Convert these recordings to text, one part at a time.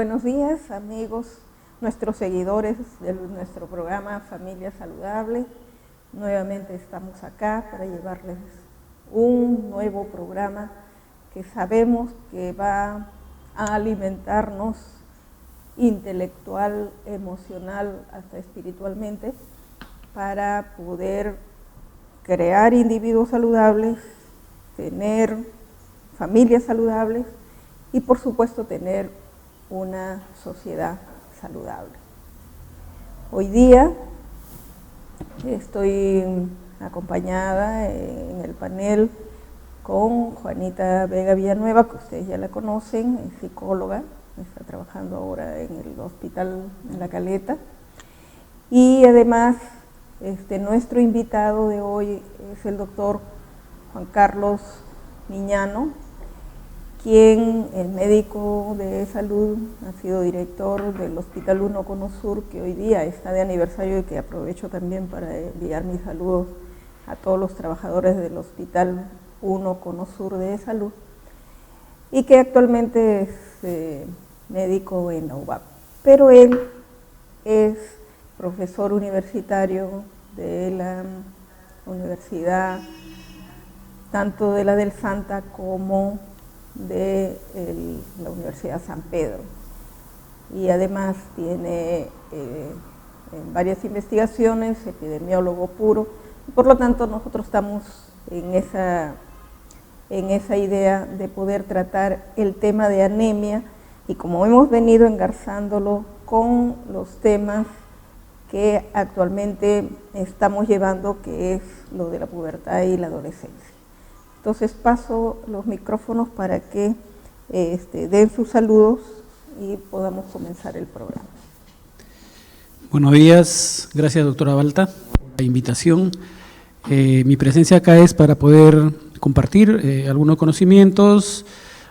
buenos días, amigos, nuestros seguidores de nuestro programa Familia Saludable. Nuevamente estamos acá para llevarles un nuevo programa que sabemos que va a alimentarnos intelectual, emocional, hasta espiritualmente, para poder crear individuos saludables, tener familias saludables y por supuesto tener una sociedad saludable. Hoy día estoy acompañada en el panel con Juanita Vega Villanueva, que ustedes ya la conocen, es psicóloga, está trabajando ahora en el hospital en La Caleta, y además nuestro invitado de hoy es el doctor Juan Carlos Miñano, quien es médico de salud, ha sido director del Hospital 1 Cono Sur, que hoy día está de aniversario y que aprovecho también para enviar mis saludos a todos los trabajadores del Hospital 1 Cono Sur de Salud, y que actualmente es médico en la UBAP. Pero él es profesor universitario de la universidad, tanto de la del Santa como de la Universidad San Pedro, y además tiene varias investigaciones, epidemiólogo puro, y por lo tanto nosotros estamos en esa idea de poder tratar el tema de anemia, y como hemos venido engarzándolo con los temas que actualmente estamos llevando, que es lo de la pubertad y la adolescencia. Entonces paso los micrófonos para que den sus saludos y podamos comenzar el programa. Buenos días, gracias doctora Balta por la invitación. Mi presencia acá es para poder compartir algunos conocimientos,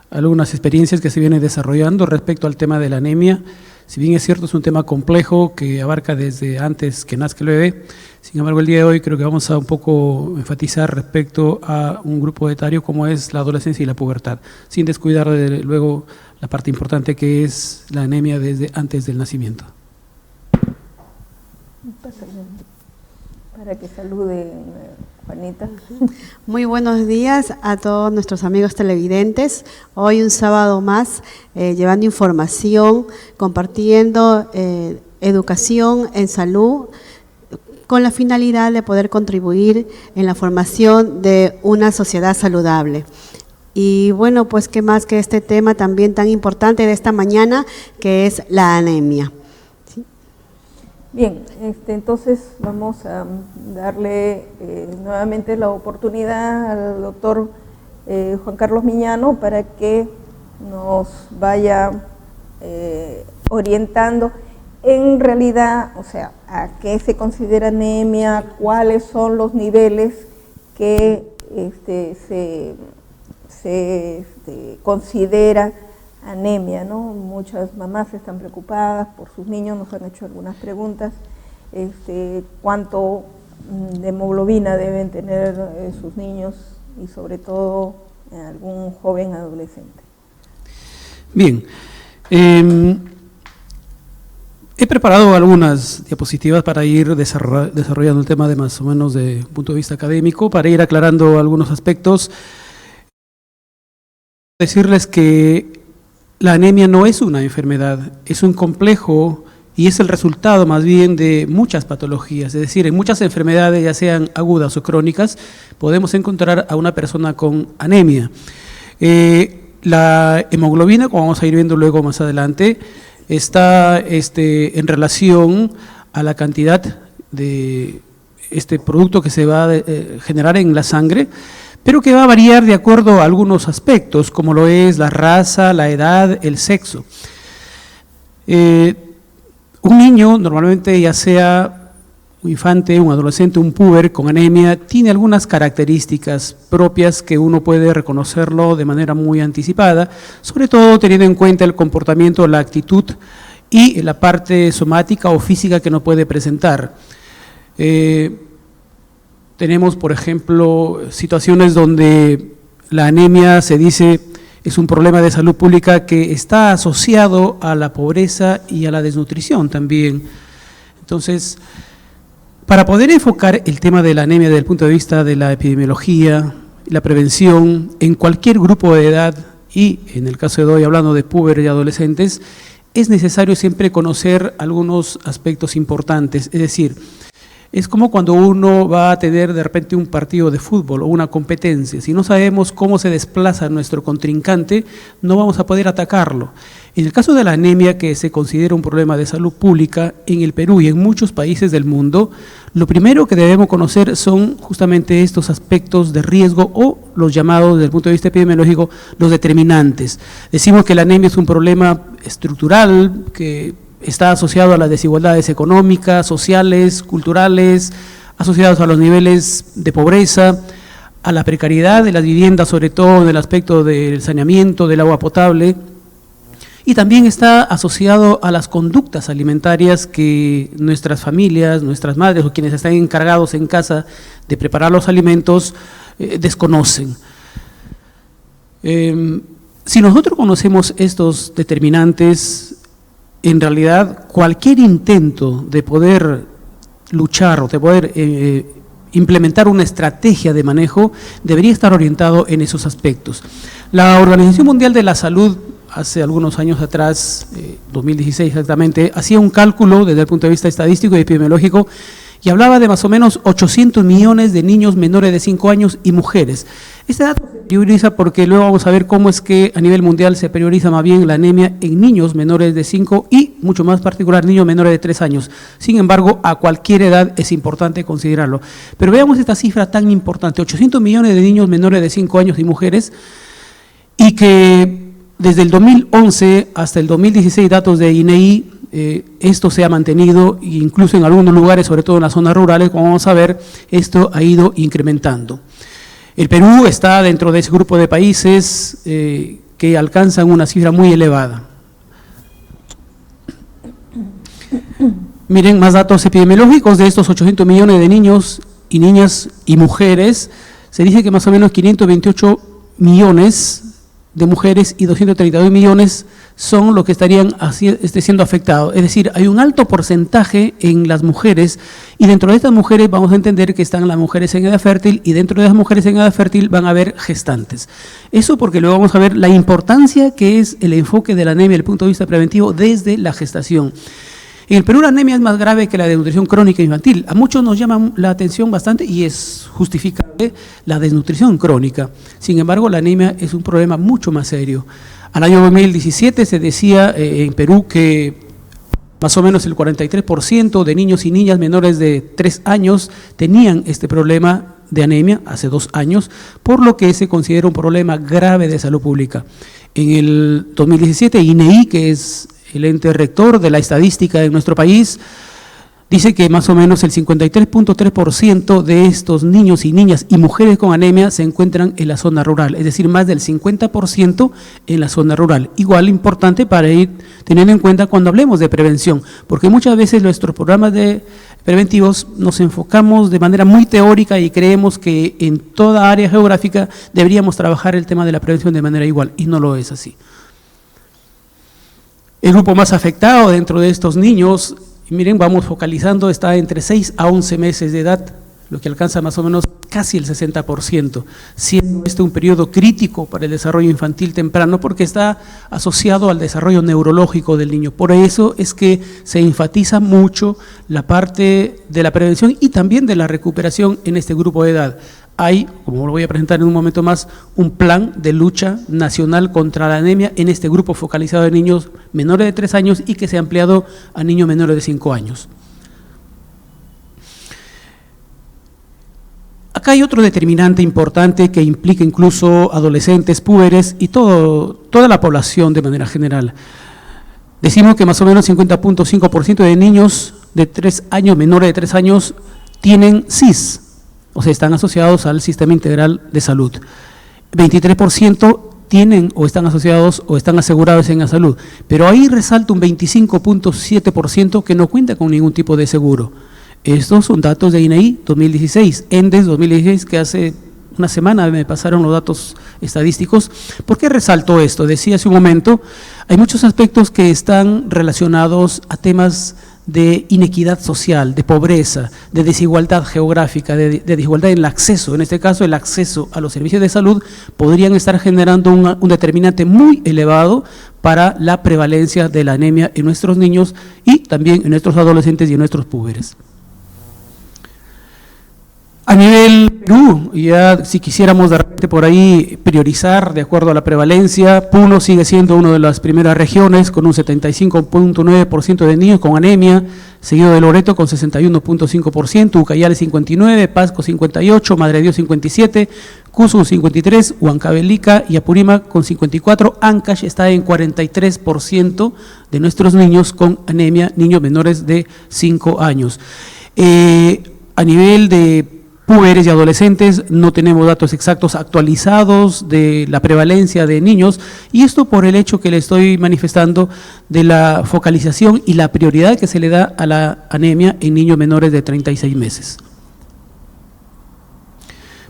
algunas experiencias que se vienen desarrollando respecto al tema de la anemia. Si bien es cierto, es un tema complejo que abarca desde antes que nazca el bebé, sin embargo el día de hoy creo que vamos a un poco enfatizar respecto a un grupo etario como es la adolescencia y la pubertad, sin descuidar luego la parte importante que es la anemia desde antes del nacimiento. Para que salude Juanita. Muy buenos días a todos nuestros amigos televidentes. Hoy un sábado más, llevando información, compartiendo educación en salud, con la finalidad de poder contribuir en la formación de una sociedad saludable. Y bueno, pues qué más que este tema también tan importante de esta mañana, que es la anemia. Bien, entonces vamos a darle nuevamente la oportunidad al doctor Juan Carlos Miñano para que nos vaya orientando en realidad, o sea, a qué se considera anemia, cuáles son los niveles que se considera anemia, ¿no? Muchas mamás están preocupadas por sus niños, nos han hecho algunas preguntas, cuánto de hemoglobina deben tener sus niños y sobre todo algún joven adolescente. Bien, he preparado algunas diapositivas para ir desarrollando el tema de más o menos de punto de vista académico, para ir aclarando algunos aspectos. Decirles que la anemia no es una enfermedad, es un complejo y es el resultado más bien de muchas patologías. Es decir, en muchas enfermedades, ya sean agudas o crónicas, podemos encontrar a una persona con anemia. La hemoglobina, como vamos a ir viendo luego más adelante, está en relación a la cantidad de este producto que se va a generar en la sangre, pero que va a variar de acuerdo a algunos aspectos, como lo es la raza, la edad, el sexo. Un niño, normalmente ya sea un infante, un adolescente, un puber con anemia, tiene algunas características propias que uno puede reconocerlo de manera muy anticipada, sobre todo teniendo en cuenta el comportamiento, la actitud y la parte somática o física que no puede presentar. Tenemos, por ejemplo, situaciones donde la anemia se dice Es un problema de salud pública que está asociado a la pobreza y a la desnutrición también. Entonces, para poder enfocar el tema de la anemia desde el punto de vista de la epidemiología, la prevención en cualquier grupo de edad y en el caso de hoy hablando de puberos y adolescentes, es necesario siempre conocer algunos aspectos importantes, es decir, es como cuando uno va a tener de repente un partido de fútbol o una competencia. Si no sabemos cómo se desplaza nuestro contrincante, no vamos a poder atacarlo. En el caso de la anemia, que se considera un problema de salud pública en el Perú y en muchos países del mundo, lo primero que debemos conocer son justamente estos aspectos de riesgo o los llamados, desde el punto de vista epidemiológico, los determinantes. Decimos que la anemia es un problema estructural que está asociado a las desigualdades económicas, sociales, culturales, asociados a los niveles de pobreza, a la precariedad de las viviendas, sobre todo en el aspecto del saneamiento, del agua potable, y también está asociado a las conductas alimentarias que nuestras familias, nuestras madres o quienes están encargados en casa de preparar los alimentos desconocen. Si nosotros conocemos estos determinantes, en realidad, cualquier intento de poder luchar o de poder implementar una estrategia de manejo debería estar orientado en esos aspectos. La Organización Mundial de la Salud, hace algunos años atrás, 2016 exactamente, hacía un cálculo desde el punto de vista estadístico y epidemiológico y hablaba de más o menos 800 millones de niños menores de 5 años y mujeres. Este dato se prioriza porque luego vamos a ver cómo es que a nivel mundial se prioriza más bien la anemia en niños menores de 5 y mucho más particular niños menores de 3 años. Sin embargo, a cualquier edad es importante considerarlo. Pero veamos esta cifra tan importante, 800 millones de niños menores de 5 años y mujeres, y que desde el 2011 hasta el 2016, datos de INEI, esto se ha mantenido e incluso en algunos lugares, sobre todo en las zonas rurales, como vamos a ver, esto ha ido incrementando. El Perú está dentro de ese grupo de países que alcanzan una cifra muy elevada. Miren, más datos epidemiológicos de estos 800 millones de niños y niñas y mujeres. Se dice que más o menos 528 millones de mujeres y 232 millones son los que estarían siendo afectados. Es decir, hay un alto porcentaje en las mujeres y dentro de estas mujeres vamos a entender que están las mujeres en edad fértil y dentro de las mujeres en edad fértil van a haber gestantes. Eso porque luego vamos a ver la importancia que es el enfoque de la anemia desde el punto de vista preventivo desde la gestación. En el Perú la anemia es más grave que la desnutrición crónica infantil. A muchos nos llama la atención bastante y es justificable la desnutrición crónica. Sin embargo, la anemia es un problema mucho más serio. Al año 2017 se decía en Perú que más o menos el 43% de niños y niñas menores de 3 años tenían este problema de anemia hace 2 años, por lo que se considera un problema grave de salud pública. En el 2017, INEI, que es el ente rector de la estadística en nuestro país, dice que más o menos el 53.3% de estos niños y niñas y mujeres con anemia se encuentran en la zona rural, es decir, más del 50% en la zona rural. Igual importante para ir teniendo en cuenta cuando hablemos de prevención, porque muchas veces nuestros programas preventivos nos enfocamos de manera muy teórica y creemos que en toda área geográfica deberíamos trabajar el tema de la prevención de manera igual, y no lo es así. El grupo más afectado dentro de estos niños, y miren, vamos focalizando, está entre 6 a 11 meses de edad, lo que alcanza más o menos casi el 60%, siendo este un periodo crítico para el desarrollo infantil temprano, porque está asociado al desarrollo neurológico del niño. Por eso es que se enfatiza mucho la parte de la prevención y también de la recuperación en este grupo de edad. Hay, como lo voy a presentar en un momento más, un plan de lucha nacional contra la anemia en este grupo focalizado de niños menores de 3 años y que se ha ampliado a niños menores de 5 años. Acá hay otro determinante importante que implica incluso adolescentes, púberes y toda la población de manera general. Decimos que más o menos 50.5% de niños de 3 años, menores de 3 años, tienen CIS, o sea, están asociados al Sistema Integral de Salud. 23% tienen o están asociados o están asegurados en la salud, pero ahí resalta un 25.7% que no cuenta con ningún tipo de seguro. Estos son datos de INEI 2016, ENDES 2016, que hace una semana me pasaron los datos estadísticos. ¿Por qué resalto esto? Decía hace un momento, hay muchos aspectos que están relacionados a temas de inequidad social, de pobreza, de desigualdad geográfica, de desigualdad en el acceso. En este caso, el acceso a los servicios de salud podrían estar generando un determinante muy elevado para la prevalencia de la anemia en nuestros niños y también en nuestros adolescentes y en nuestros púberes. A nivel Perú, ya si quisiéramos de repente por ahí priorizar de acuerdo a la prevalencia, Puno sigue siendo una de las primeras regiones con un 75.9% de niños con anemia, seguido de Loreto con 61.5%, Ucayali 59%, Pasco 58%, Madre de Dios 57%, Cusco 53%, Huancavelica y Apurímac con 54%, Ancash está en 43% de nuestros niños con anemia, niños menores de 5 años. A nivel de púberes y adolescentes no tenemos datos exactos actualizados de la prevalencia de niños, y esto por el hecho que le estoy manifestando de la focalización y la prioridad que se le da a la anemia en niños menores de 36 meses.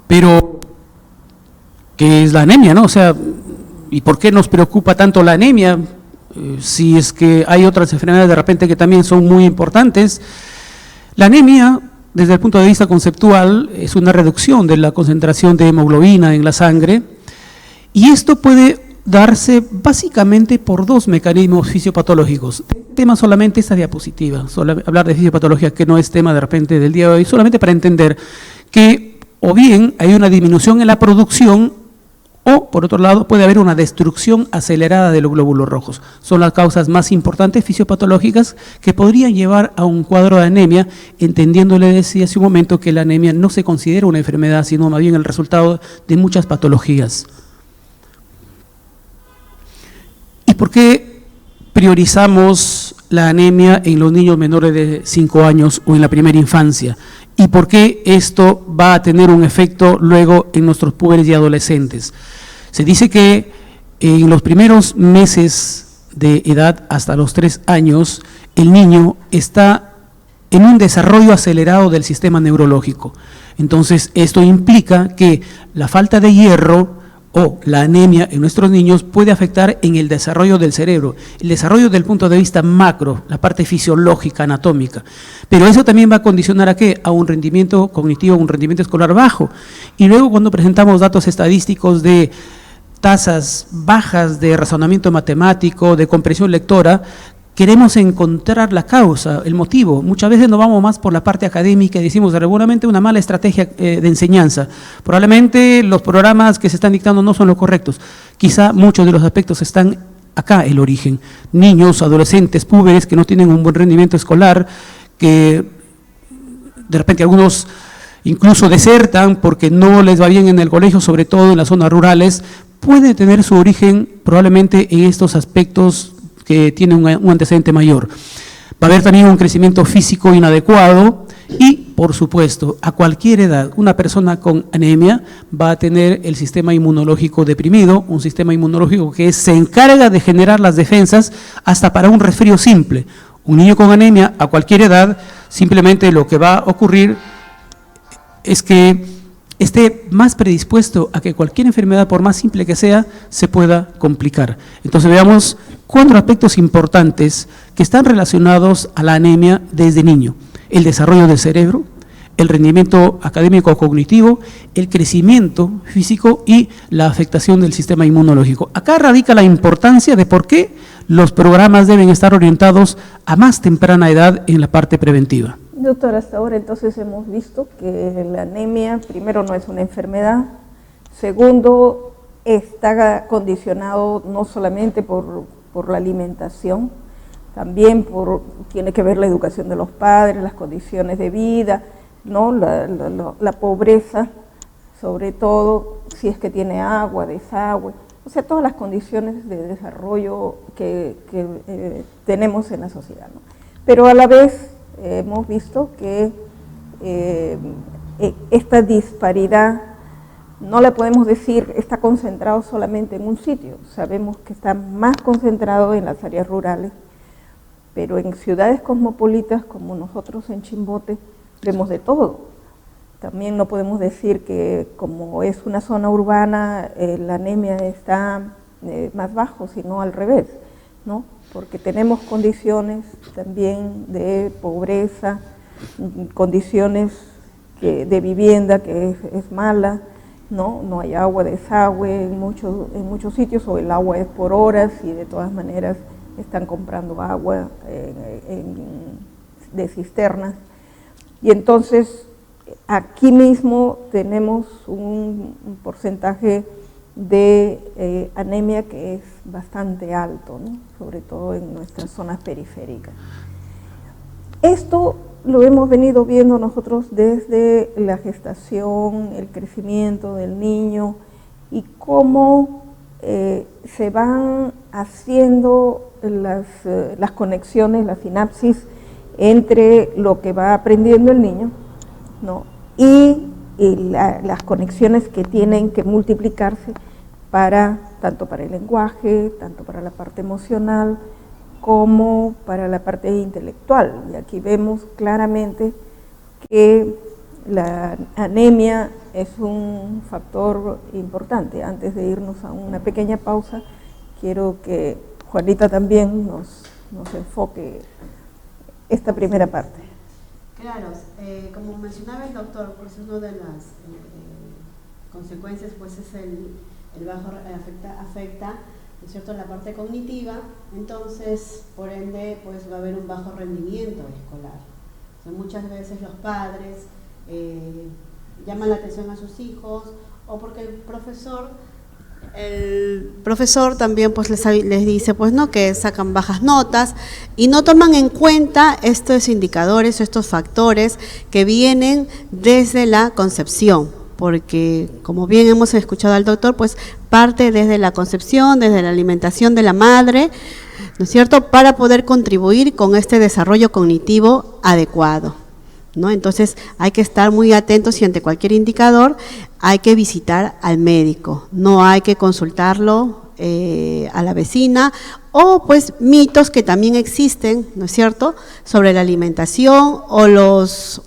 Pero, ¿qué es la anemia, no? O sea, ¿y por qué nos preocupa tanto la anemia? Si es que hay otras enfermedades de repente que también son muy importantes. La anemia, desde el punto de vista conceptual, es una reducción de la concentración de hemoglobina en la sangre, y esto puede darse básicamente por dos mecanismos fisiopatológicos. El tema solamente esta diapositiva, hablar de fisiopatología, que no es tema de repente del día de hoy, solamente para entender que o bien hay una disminución en la producción, o, por otro lado, puede haber una destrucción acelerada de los glóbulos rojos. Son las causas más importantes fisiopatológicas que podrían llevar a un cuadro de anemia, entendiéndole, decía hace un momento, que la anemia no se considera una enfermedad, sino más bien el resultado de muchas patologías. ¿Y por qué priorizamos la anemia en los niños menores de 5 años o en la primera infancia? ¿Y por qué esto va a tener un efecto luego en nuestros púberes y adolescentes? Se dice que en los primeros meses de edad, hasta los 3 años, el niño está en un desarrollo acelerado del sistema neurológico. Entonces, esto implica que la falta de hierro o la anemia en nuestros niños puede afectar en el desarrollo del cerebro, el desarrollo desde el punto de vista macro, la parte fisiológica, anatómica, pero eso también va a condicionar ¿a qué? A un rendimiento cognitivo, un rendimiento escolar bajo. Y luego cuando presentamos datos estadísticos de tasas bajas de razonamiento matemático, de comprensión lectora, queremos encontrar la causa, el motivo. Muchas veces nos vamos más por la parte académica y decimos seguramente una mala estrategia de enseñanza. Probablemente los programas que se están dictando no son los correctos. Quizá muchos de los aspectos están acá, el origen. Niños, adolescentes, púberes que no tienen un buen rendimiento escolar, que de repente algunos incluso desertan porque no les va bien en el colegio, sobre todo en las zonas rurales, puede tener su origen probablemente en estos aspectos que tienen un antecedente mayor. Va a haber también un crecimiento físico inadecuado y, por supuesto, a cualquier edad, una persona con anemia va a tener el sistema inmunológico deprimido, un sistema inmunológico que se encarga de generar las defensas hasta para un resfrío simple. Un niño con anemia, a cualquier edad, simplemente lo que va a ocurrir es que esté más predispuesto a que cualquier enfermedad, por más simple que sea, se pueda complicar. Entonces veamos 4 aspectos importantes que están relacionados a la anemia desde niño: el desarrollo del cerebro, el rendimiento académico cognitivo, el crecimiento físico y la afectación del sistema inmunológico. Acá radica la importancia de por qué los programas deben estar orientados a más temprana edad en la parte preventiva. Doctor, hasta ahora entonces hemos visto que la anemia, primero, no es una enfermedad, segundo, está condicionado no solamente por la alimentación, también tiene que ver la educación de los padres, las condiciones de vida, ¿no? La pobreza, sobre todo si es que tiene agua, desagüe, o sea, todas las condiciones de desarrollo que tenemos en la sociedad, ¿no? Pero a la vez hemos visto que esta disparidad no la podemos decir está concentrado solamente en un sitio. Sabemos que está más concentrado en las áreas rurales, pero en ciudades cosmopolitas como nosotros en Chimbote vemos de todo. también no podemos decir que como es una zona urbana, la anemia está más bajo, sino al revés, ¿no? Porque tenemos condiciones también de pobreza, condiciones de vivienda que es mala, no hay agua, desagüe en muchos sitios, o el agua es por horas y de todas maneras están comprando agua de cisternas. Y entonces aquí mismo tenemos un porcentaje de anemia que es bastante alto, ¿no? Sobre todo en nuestras zonas periféricas. Esto lo hemos venido viendo nosotros desde la gestación, el crecimiento del niño y cómo se van haciendo las conexiones, la sinapsis entre lo que va aprendiendo el niño, ¿no? y las conexiones que tienen que multiplicarse tanto para el lenguaje, tanto para la parte emocional, como para la parte intelectual. Y aquí vemos claramente que la anemia es un factor importante. Antes de irnos a una pequeña pausa, quiero que Juanita también nos enfoque esta primera parte. Claro, como mencionaba el doctor, pues una de las consecuencias pues es el bajo, afecta ¿no es cierto?, la parte cognitiva, entonces por ende pues va a haber un bajo rendimiento escolar. O sea, muchas veces los padres llaman la atención a sus hijos, o porque el profesor también pues les dice pues no, que sacan bajas notas y no toman en cuenta estos indicadores, estos factores que vienen desde la concepción, porque como bien hemos escuchado al doctor, pues parte desde la concepción, desde la alimentación de la madre, ¿no es cierto?, para poder contribuir con este desarrollo cognitivo adecuado, ¿no? Entonces hay que estar muy atentos y ante cualquier indicador hay que visitar al médico, no hay que consultarlo a la vecina, o pues mitos que también existen, ¿no es cierto?, sobre la alimentación o los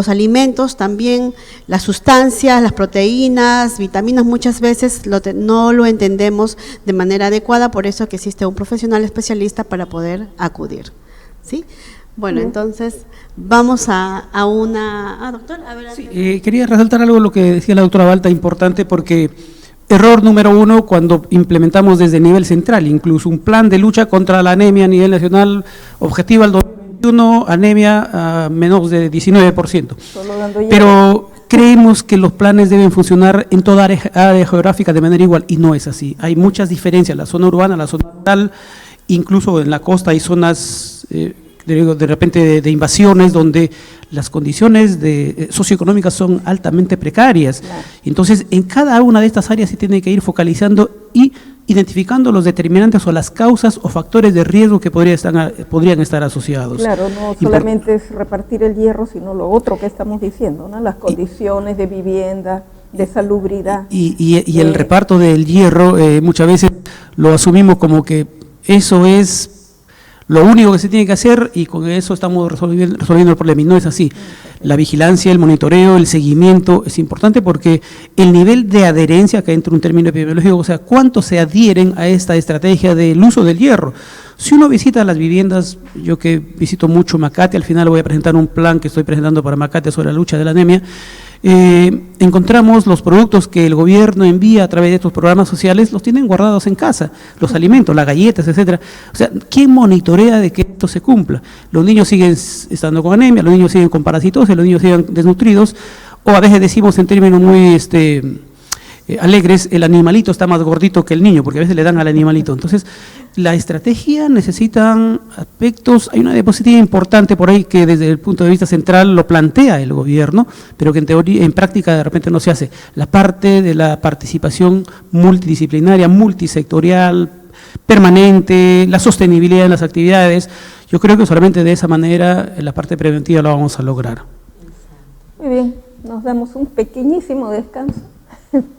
alimentos también, las sustancias, las proteínas, vitaminas, muchas veces no lo entendemos de manera adecuada, por eso que existe un profesional especialista para poder acudir, ¿sí? Bueno, entonces vamos a una… doctor, a ver… Sí, quería resaltar algo de lo que decía la doctora Balta, importante, porque error número 1 cuando implementamos desde el nivel central, incluso un plan de lucha contra la anemia a nivel nacional, objetivo al 2021, anemia a menos de 19%. Pero creemos que los planes deben funcionar en toda área geográfica de manera igual, y no es así. Hay muchas diferencias, la zona urbana, la zona rural, incluso en la costa hay zonas… de repente de invasiones donde las condiciones socioeconómicas son altamente precarias. Claro. Entonces, en cada una de estas áreas se tiene que ir focalizando y identificando los determinantes o las causas o factores de riesgo que podrían estar asociados. Claro, no solamente es repartir el hierro, sino lo otro que estamos diciendo, ¿no? Las condiciones de vivienda, de salubridad. Y el reparto del hierro muchas veces lo asumimos como que eso es lo único que se tiene que hacer y con eso estamos resolviendo el problema, y no es así. La vigilancia, el monitoreo, el seguimiento es importante, porque el nivel de adherencia, que entra un término epidemiológico, o sea, cuánto se adhieren a esta estrategia del uso del hierro. Si uno visita las viviendas, yo que visito mucho Macate, al final voy a presentar un plan que estoy presentando para Macate sobre la lucha de la anemia, encontramos los productos que el gobierno envía a través de estos programas sociales, los tienen guardados en casa, los alimentos, las galletas, etcétera. O sea, ¿quién monitorea de que esto se cumpla? Los niños siguen estando con anemia, los niños siguen con parasitosis, los niños siguen desnutridos, o a veces decimos en términos muy alegres, el animalito está más gordito que el niño, porque a veces le dan al animalito. Entonces, la estrategia necesitan aspectos. Hay una diapositiva importante por ahí que desde el punto de vista central lo plantea el gobierno, pero que en teoría, en práctica de repente no se hace. La parte de la participación multidisciplinaria, multisectorial, permanente, la sostenibilidad en las actividades. Yo creo que solamente de esa manera la parte preventiva la vamos a lograr. Muy bien, nos damos un pequeñísimo descanso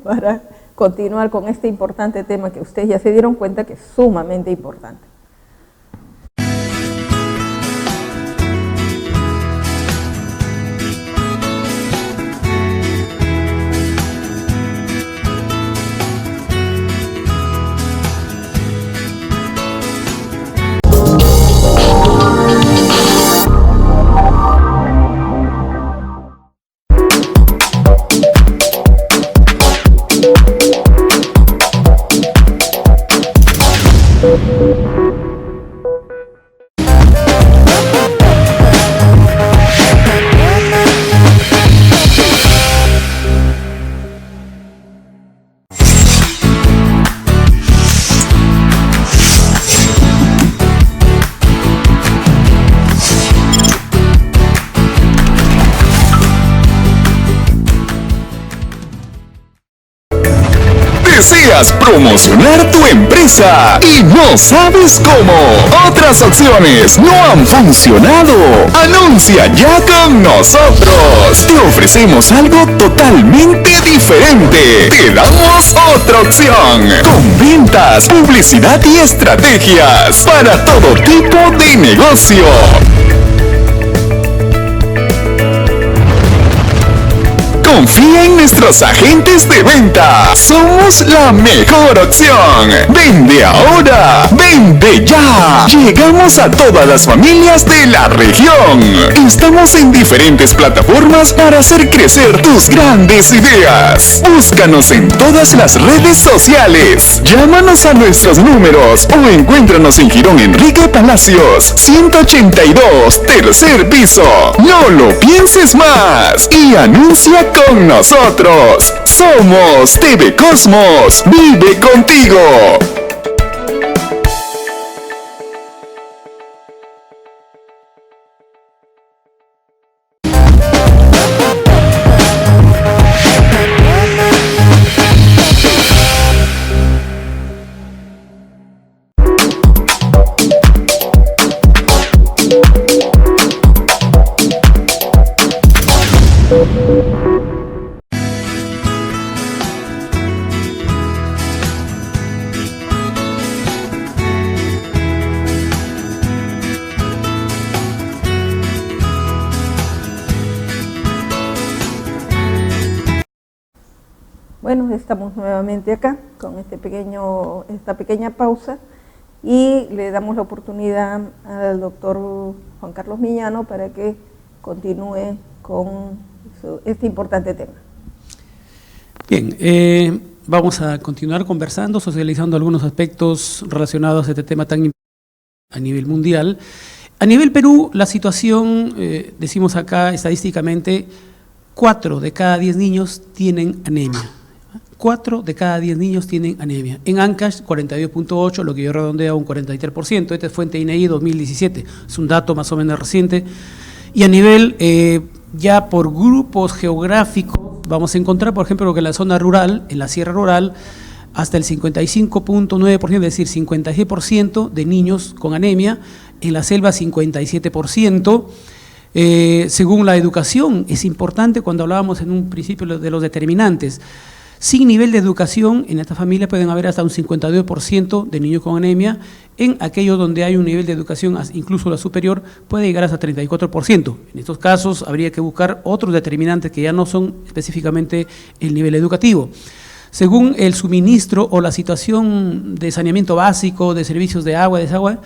para continuar con este importante tema que ustedes ya se dieron cuenta que es sumamente importante. ¿Deseas promocionar tu empresa y no sabes cómo? Otras opciones no han funcionado. Anuncia ya con nosotros. Te ofrecemos algo totalmente diferente. Te damos otra opción. Con ventas, publicidad y estrategias para todo tipo de negocio. Confía en nuestros agentes de venta. Somos la mejor opción. Vende ahora. Vende ya. Llegamos a todas las familias de la región. Estamos en diferentes plataformas para hacer crecer tus grandes ideas. Búscanos en todas las redes sociales. Llámanos a nuestros números o encuéntranos en Girón Enrique Palacios, 182, tercer piso. No lo pienses más y anuncia con nosotros. Somos TV Cosmos. Vive contigo. Bueno, estamos nuevamente acá con esta pequeña pausa y le damos la oportunidad al doctor Juan Carlos Miñano para que continúe con este importante tema. Bien, vamos a continuar conversando, socializando algunos aspectos relacionados a este tema tan importante a nivel mundial. A nivel Perú, la situación, decimos acá estadísticamente, 4 de cada 10 niños tienen anemia. 4 de cada 10 niños tienen anemia. En Ancash, 42.8, lo que yo redondeo a un 43%. Esta es fuente INEI 2017, es un dato más o menos reciente. Y a nivel, ya por grupos geográficos, vamos a encontrar, por ejemplo, que en la zona rural, en la sierra rural, hasta el 55.9%, es decir, 56% de niños con anemia, en la selva 57%. Según la educación, es importante cuando hablábamos en un principio de los determinantes. Sin nivel de educación, en esta familia pueden haber hasta un 52% de niños con anemia. En aquellos donde hay un nivel de educación, incluso la superior, puede llegar hasta 34%. En estos casos habría que buscar otros determinantes que ya no son específicamente el nivel educativo. Según el suministro o la situación de saneamiento básico, de servicios de agua, desagüe,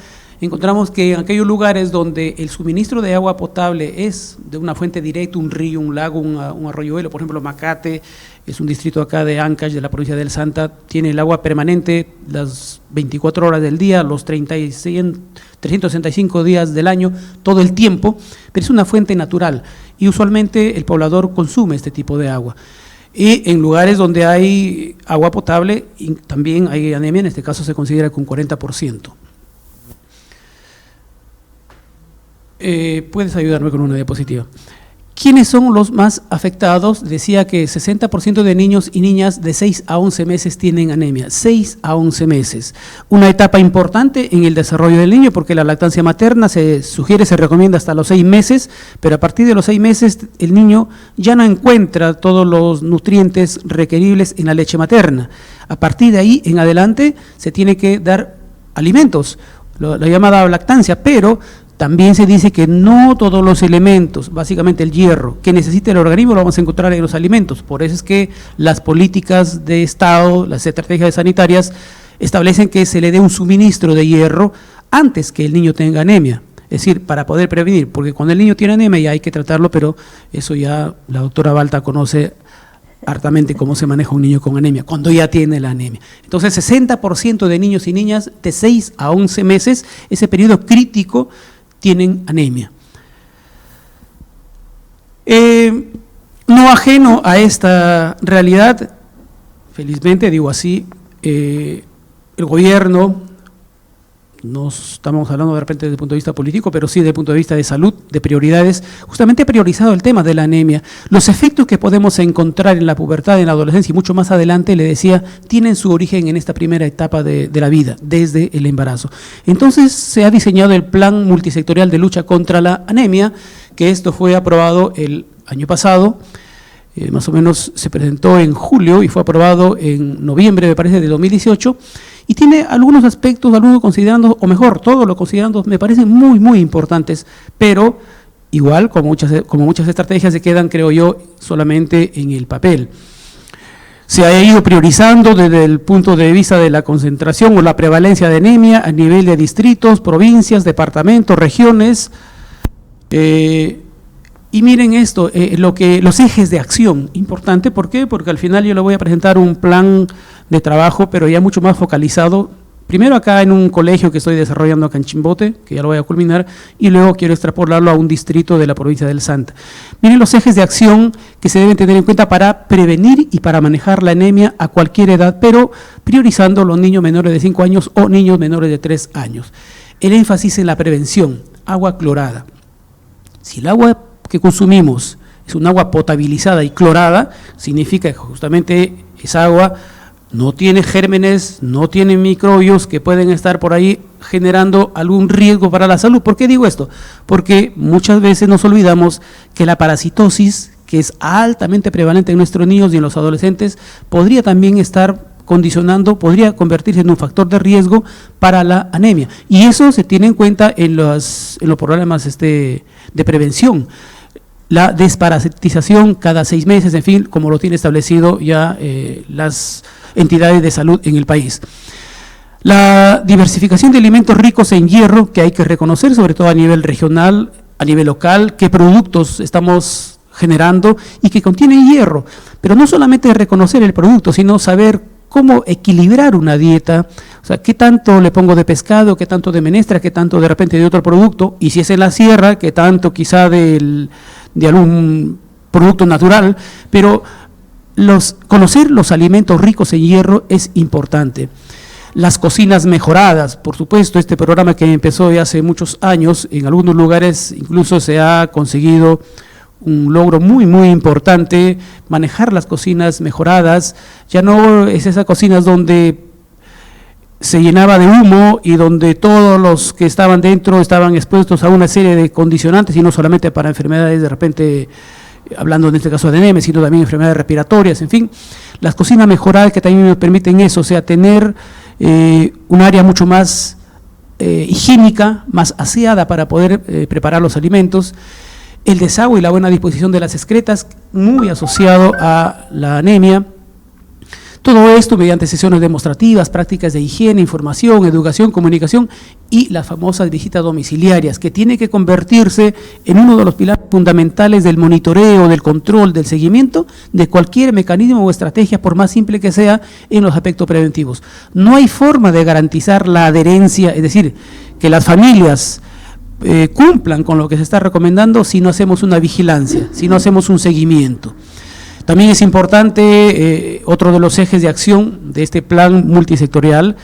encontramos que en aquellos lugares donde el suministro de agua potable es de una fuente directa, un río, un lago, un arroyuelo, por ejemplo, Macate, es un distrito acá de Ancash, de la provincia del Santa, tiene el agua permanente las 24 horas del día, los 365 días del año, todo el tiempo, pero es una fuente natural y usualmente el poblador consume este tipo de agua. Y en lugares donde hay agua potable también hay anemia, en este caso se considera que un 40%. Puedes ayudarme con una diapositiva. ¿Quiénes son los más afectados? Decía que 60% de niños y niñas de 6 a 11 meses tienen anemia. 6 a 11 meses. Una etapa importante en el desarrollo del niño porque la lactancia materna se recomienda hasta los 6 meses, pero a partir de los 6 meses el niño ya no encuentra todos los nutrientes requeribles en la leche materna. A partir de ahí en adelante se tiene que dar alimentos, la llamada lactancia, pero también se dice que no todos los elementos, básicamente el hierro, que necesita el organismo lo vamos a encontrar en los alimentos. Por eso es que las políticas de Estado, las estrategias sanitarias, establecen que se le dé un suministro de hierro antes que el niño tenga anemia. Es decir, para poder prevenir, porque cuando el niño tiene anemia ya hay que tratarlo, pero eso ya la doctora Balta conoce hartamente cómo se maneja un niño con anemia, cuando ya tiene la anemia. Entonces, 60% de niños y niñas de 6 a 11 meses, ese periodo crítico, tienen anemia. No ajeno a esta realidad, felizmente digo así, el gobierno, no estamos hablando de repente desde el punto de vista político, pero sí desde el punto de vista de salud, de prioridades, justamente ha priorizado el tema de la anemia. Los efectos que podemos encontrar en la pubertad, en la adolescencia y mucho más adelante, le decía, tienen su origen en esta primera etapa de la vida, desde el embarazo. Entonces se ha diseñado el Plan Multisectorial de Lucha contra la Anemia, que esto fue aprobado el año pasado, más o menos se presentó en julio y fue aprobado en noviembre, me parece, de 2018, y tiene algunos aspectos, algunos considerando, o mejor, todos los considerando, me parecen muy, muy importantes, pero igual, como muchas estrategias se quedan, creo yo, solamente en el papel. Se ha ido priorizando desde el punto de vista de la concentración o la prevalencia de anemia a nivel de distritos, provincias, departamentos, regiones. Y miren esto, los ejes de acción, importante, ¿por qué? Porque al final yo le voy a presentar un plan de trabajo, pero ya mucho más focalizado, primero acá en un colegio que estoy desarrollando acá en Chimbote, que ya lo voy a culminar, y luego quiero extrapolarlo a un distrito de la provincia del Santa. Miren los ejes de acción que se deben tener en cuenta para prevenir y para manejar la anemia a cualquier edad, pero priorizando los niños menores de 5 años o niños menores de 3 años. El énfasis en la prevención, agua clorada. Si el agua que consumimos es un agua potabilizada y clorada, significa que justamente esa agua no tiene gérmenes, no tiene microbios que pueden estar por ahí generando algún riesgo para la salud. ¿Por qué digo esto? Porque muchas veces nos olvidamos que la parasitosis, que es altamente prevalente en nuestros niños y en los adolescentes, podría también estar condicionando, podría convertirse en un factor de riesgo para la anemia. Y eso se tiene en cuenta en los programas de prevención. La desparasitización cada 6 meses, en fin, como lo tiene establecido ya las entidades de salud en el país. La diversificación de alimentos ricos en hierro, que hay que reconocer, sobre todo a nivel regional, a nivel local, qué productos estamos generando y que contienen hierro. Pero no solamente reconocer el producto, sino saber cómo equilibrar una dieta, o sea, qué tanto le pongo de pescado, qué tanto de menestra, qué tanto de repente de otro producto, y si es en la sierra, qué tanto quizá de algún producto natural, pero conocer los alimentos ricos en hierro es importante. Las cocinas mejoradas, por supuesto, este programa que empezó ya hace muchos años, en algunos lugares incluso se ha conseguido un logro muy, muy importante, manejar las cocinas mejoradas. Ya no es esas cocinas donde se llenaba de humo y donde todos los que estaban dentro estaban expuestos a una serie de condicionantes, y no solamente para enfermedades de repente, hablando en este caso de anemia, sino también enfermedades respiratorias, en fin. Las cocinas mejoradas que también nos permiten eso, o sea, tener un área mucho más higiénica, más aseada para poder preparar los alimentos. El desagüe y la buena disposición de las excretas, muy asociado a la anemia. Todo esto mediante sesiones demostrativas, prácticas de higiene, información, educación, comunicación y las famosas visitas domiciliarias, que tiene que convertirse en uno de los pilares fundamentales del monitoreo, del control, del seguimiento de cualquier mecanismo o estrategia, por más simple que sea, en los aspectos preventivos. No hay forma de garantizar la adherencia, es decir, que las familias cumplan con lo que se está recomendando si no hacemos una vigilancia, si no hacemos un seguimiento. También es importante, otro de los ejes de acción de este plan multisectorial,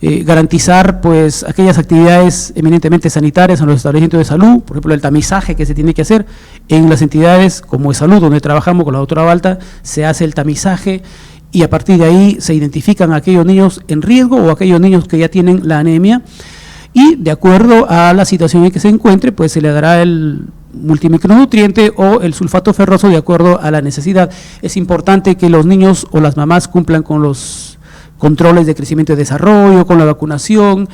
garantizar pues aquellas actividades eminentemente sanitarias en los establecimientos de salud, por ejemplo el tamizaje que se tiene que hacer en las entidades como de salud, donde trabajamos con la doctora Balta, se hace el tamizaje y a partir de ahí se identifican aquellos niños en riesgo o aquellos niños que ya tienen la anemia, y de acuerdo a la situación en que se encuentre, pues se le dará el multimicronutriente o el sulfato ferroso de acuerdo a la necesidad. Es importante que los niños o las mamás cumplan con los controles de crecimiento y desarrollo, con la vacunación,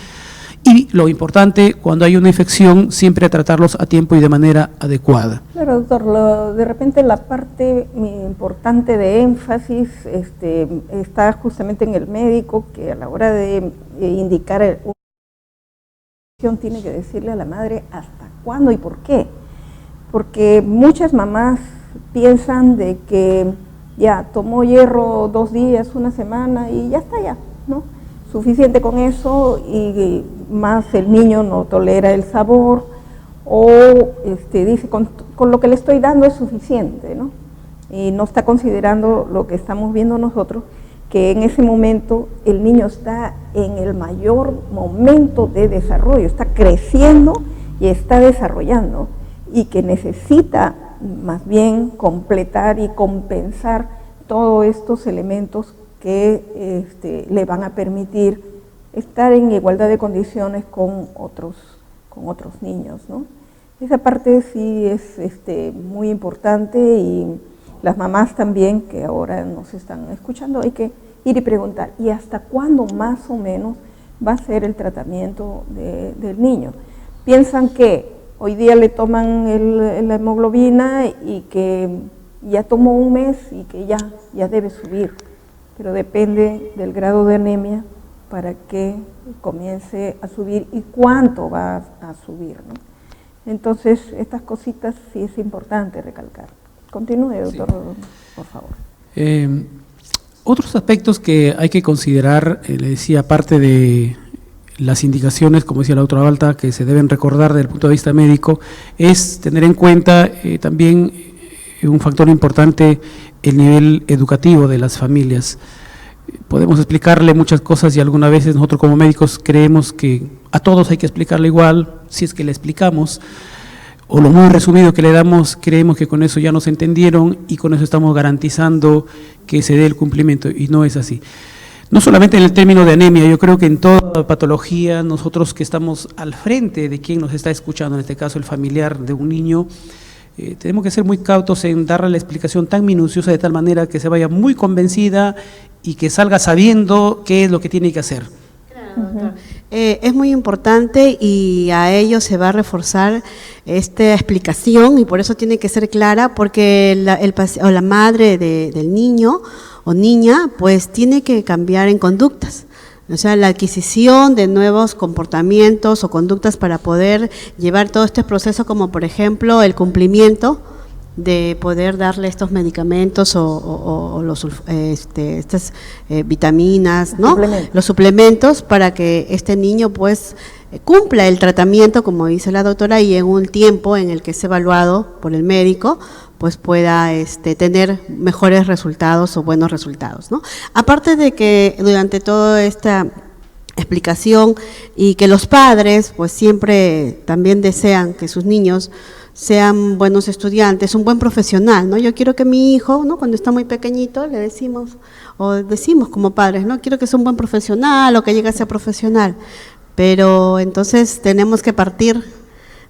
y lo importante, cuando hay una infección, siempre tratarlos a tiempo y de manera adecuada. Claro, doctor, de repente la parte importante de énfasis está justamente en el médico, que a la hora de indicar tiene que decirle a la madre hasta cuándo y por qué, porque muchas mamás piensan de que ya tomó hierro 2 días, 1 semana y ya está, ya, ¿no? Suficiente con eso, y más el niño no tolera el sabor o dice con lo que le estoy dando es suficiente, ¿no? Y no está considerando lo que estamos viendo nosotros, que en ese momento el niño está en el mayor momento de desarrollo, está creciendo y está desarrollando, y que necesita más bien completar y compensar todos estos elementos que le van a permitir estar en igualdad de condiciones con otros niños, ¿no? Esa parte sí es muy importante, y las mamás también que ahora nos están escuchando, hay que ir y preguntar, ¿y hasta cuándo más o menos va a ser el tratamiento del niño? Piensan que hoy día le toman la hemoglobina y que ya tomó un mes y que ya debe subir, pero depende del grado de anemia para que comience a subir y cuánto va a subir, ¿no? Entonces, estas cositas sí es importante recalcar. Continúe, doctor, sí, por favor. Otros aspectos que hay que considerar, le decía, aparte de las indicaciones, como decía la doctora Balta, que se deben recordar desde el punto de vista médico, es tener en cuenta también un factor importante, el nivel educativo de las familias. Podemos explicarle muchas cosas y algunas veces nosotros como médicos creemos que a todos hay que explicarle igual, si es que le explicamos, o lo muy resumido que le damos, creemos que con eso ya nos entendieron y con eso estamos garantizando que se dé el cumplimiento, y no es así. No solamente en el término de anemia, yo creo que en toda patología, nosotros que estamos al frente de quien nos está escuchando, en este caso el familiar de un niño, tenemos que ser muy cautos en darle la explicación tan minuciosa de tal manera que se vaya muy convencida y que salga sabiendo qué es lo que tiene que hacer. Claro, doctor. Es muy importante, y a ello se va a reforzar esta explicación, y por eso tiene que ser clara, porque la madre del niño o niña pues tiene que cambiar en conductas. O sea, la adquisición de nuevos comportamientos o conductas para poder llevar todo este proceso, como por ejemplo el cumplimiento de poder darle estos medicamentos o estas vitaminas, ¿no? Los suplementos, para que este niño pues cumpla el tratamiento, como dice la doctora, y en un tiempo en el que es evaluado por el médico, pues pueda tener mejores resultados o buenos resultados, ¿no? Aparte de que durante toda esta explicación, y que los padres pues siempre también desean que sus niños sean buenos estudiantes, un buen profesional, ¿no? Yo quiero que mi hijo, ¿no?, cuando está muy pequeñito, le decimos como padres, ¿no?, quiero que sea un buen profesional o que llegue a ser profesional, pero entonces tenemos que partir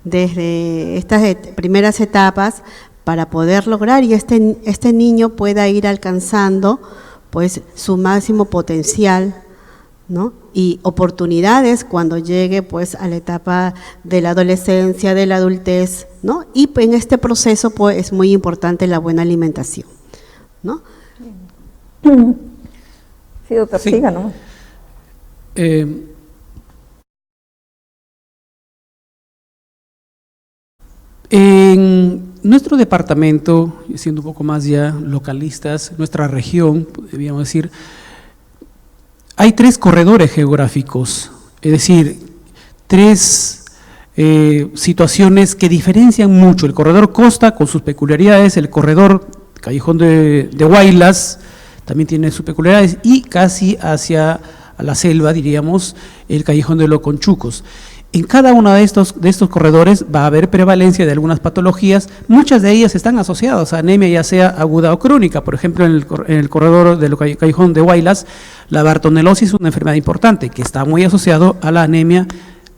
desde estas primeras etapas para poder lograr y este niño pueda ir alcanzando pues su máximo potencial, ¿no?, y oportunidades cuando llegue pues a la etapa de la adolescencia, de la adultez, ¿no? Y en este proceso pues es muy importante la buena alimentación, ¿no? Sí, doctor, sí. Siga, ¿no? En nuestro departamento, siendo un poco más ya localistas, nuestra región, debíamos decir, hay 3 corredores geográficos, es decir, 3 situaciones que diferencian mucho. El corredor Costa con sus peculiaridades, el corredor Callejón de Huaylas también tiene sus peculiaridades, y casi hacia la selva, diríamos, el Callejón de los Conchucos. En cada uno de estos corredores va a haber prevalencia de algunas patologías, muchas de ellas están asociadas a anemia, ya sea aguda o crónica. Por ejemplo, en el corredor del Callejón de Huaylas, la bartonelosis es una enfermedad importante que está muy asociado a la anemia,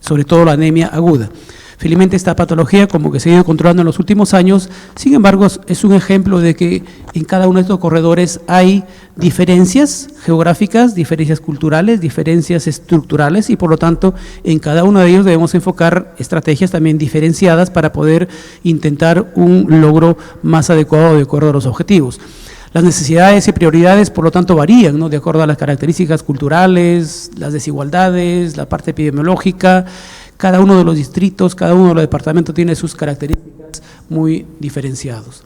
sobre todo la anemia aguda. Felizmente esta patología como que se ha ido controlando en los últimos años, sin embargo es un ejemplo de que en cada uno de estos corredores hay diferencias geográficas, diferencias culturales, diferencias estructurales, y por lo tanto en cada uno de ellos debemos enfocar estrategias también diferenciadas para poder intentar un logro más adecuado de acuerdo a los objetivos. Las necesidades y prioridades, por lo tanto, varían, ¿no?, de acuerdo a las características culturales, las desigualdades, la parte epidemiológica. Cada uno de los distritos, cada uno de los departamentos tiene sus características muy diferenciados.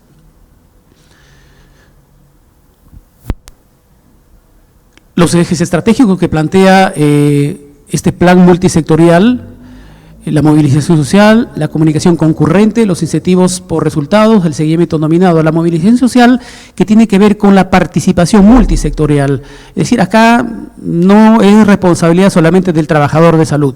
Los ejes estratégicos que plantea este plan multisectorial la movilización social, la comunicación concurrente, los incentivos por resultados, el seguimiento nominado. La movilización social que tiene que ver con la participación multisectorial. Es decir, acá no es responsabilidad solamente del trabajador de salud.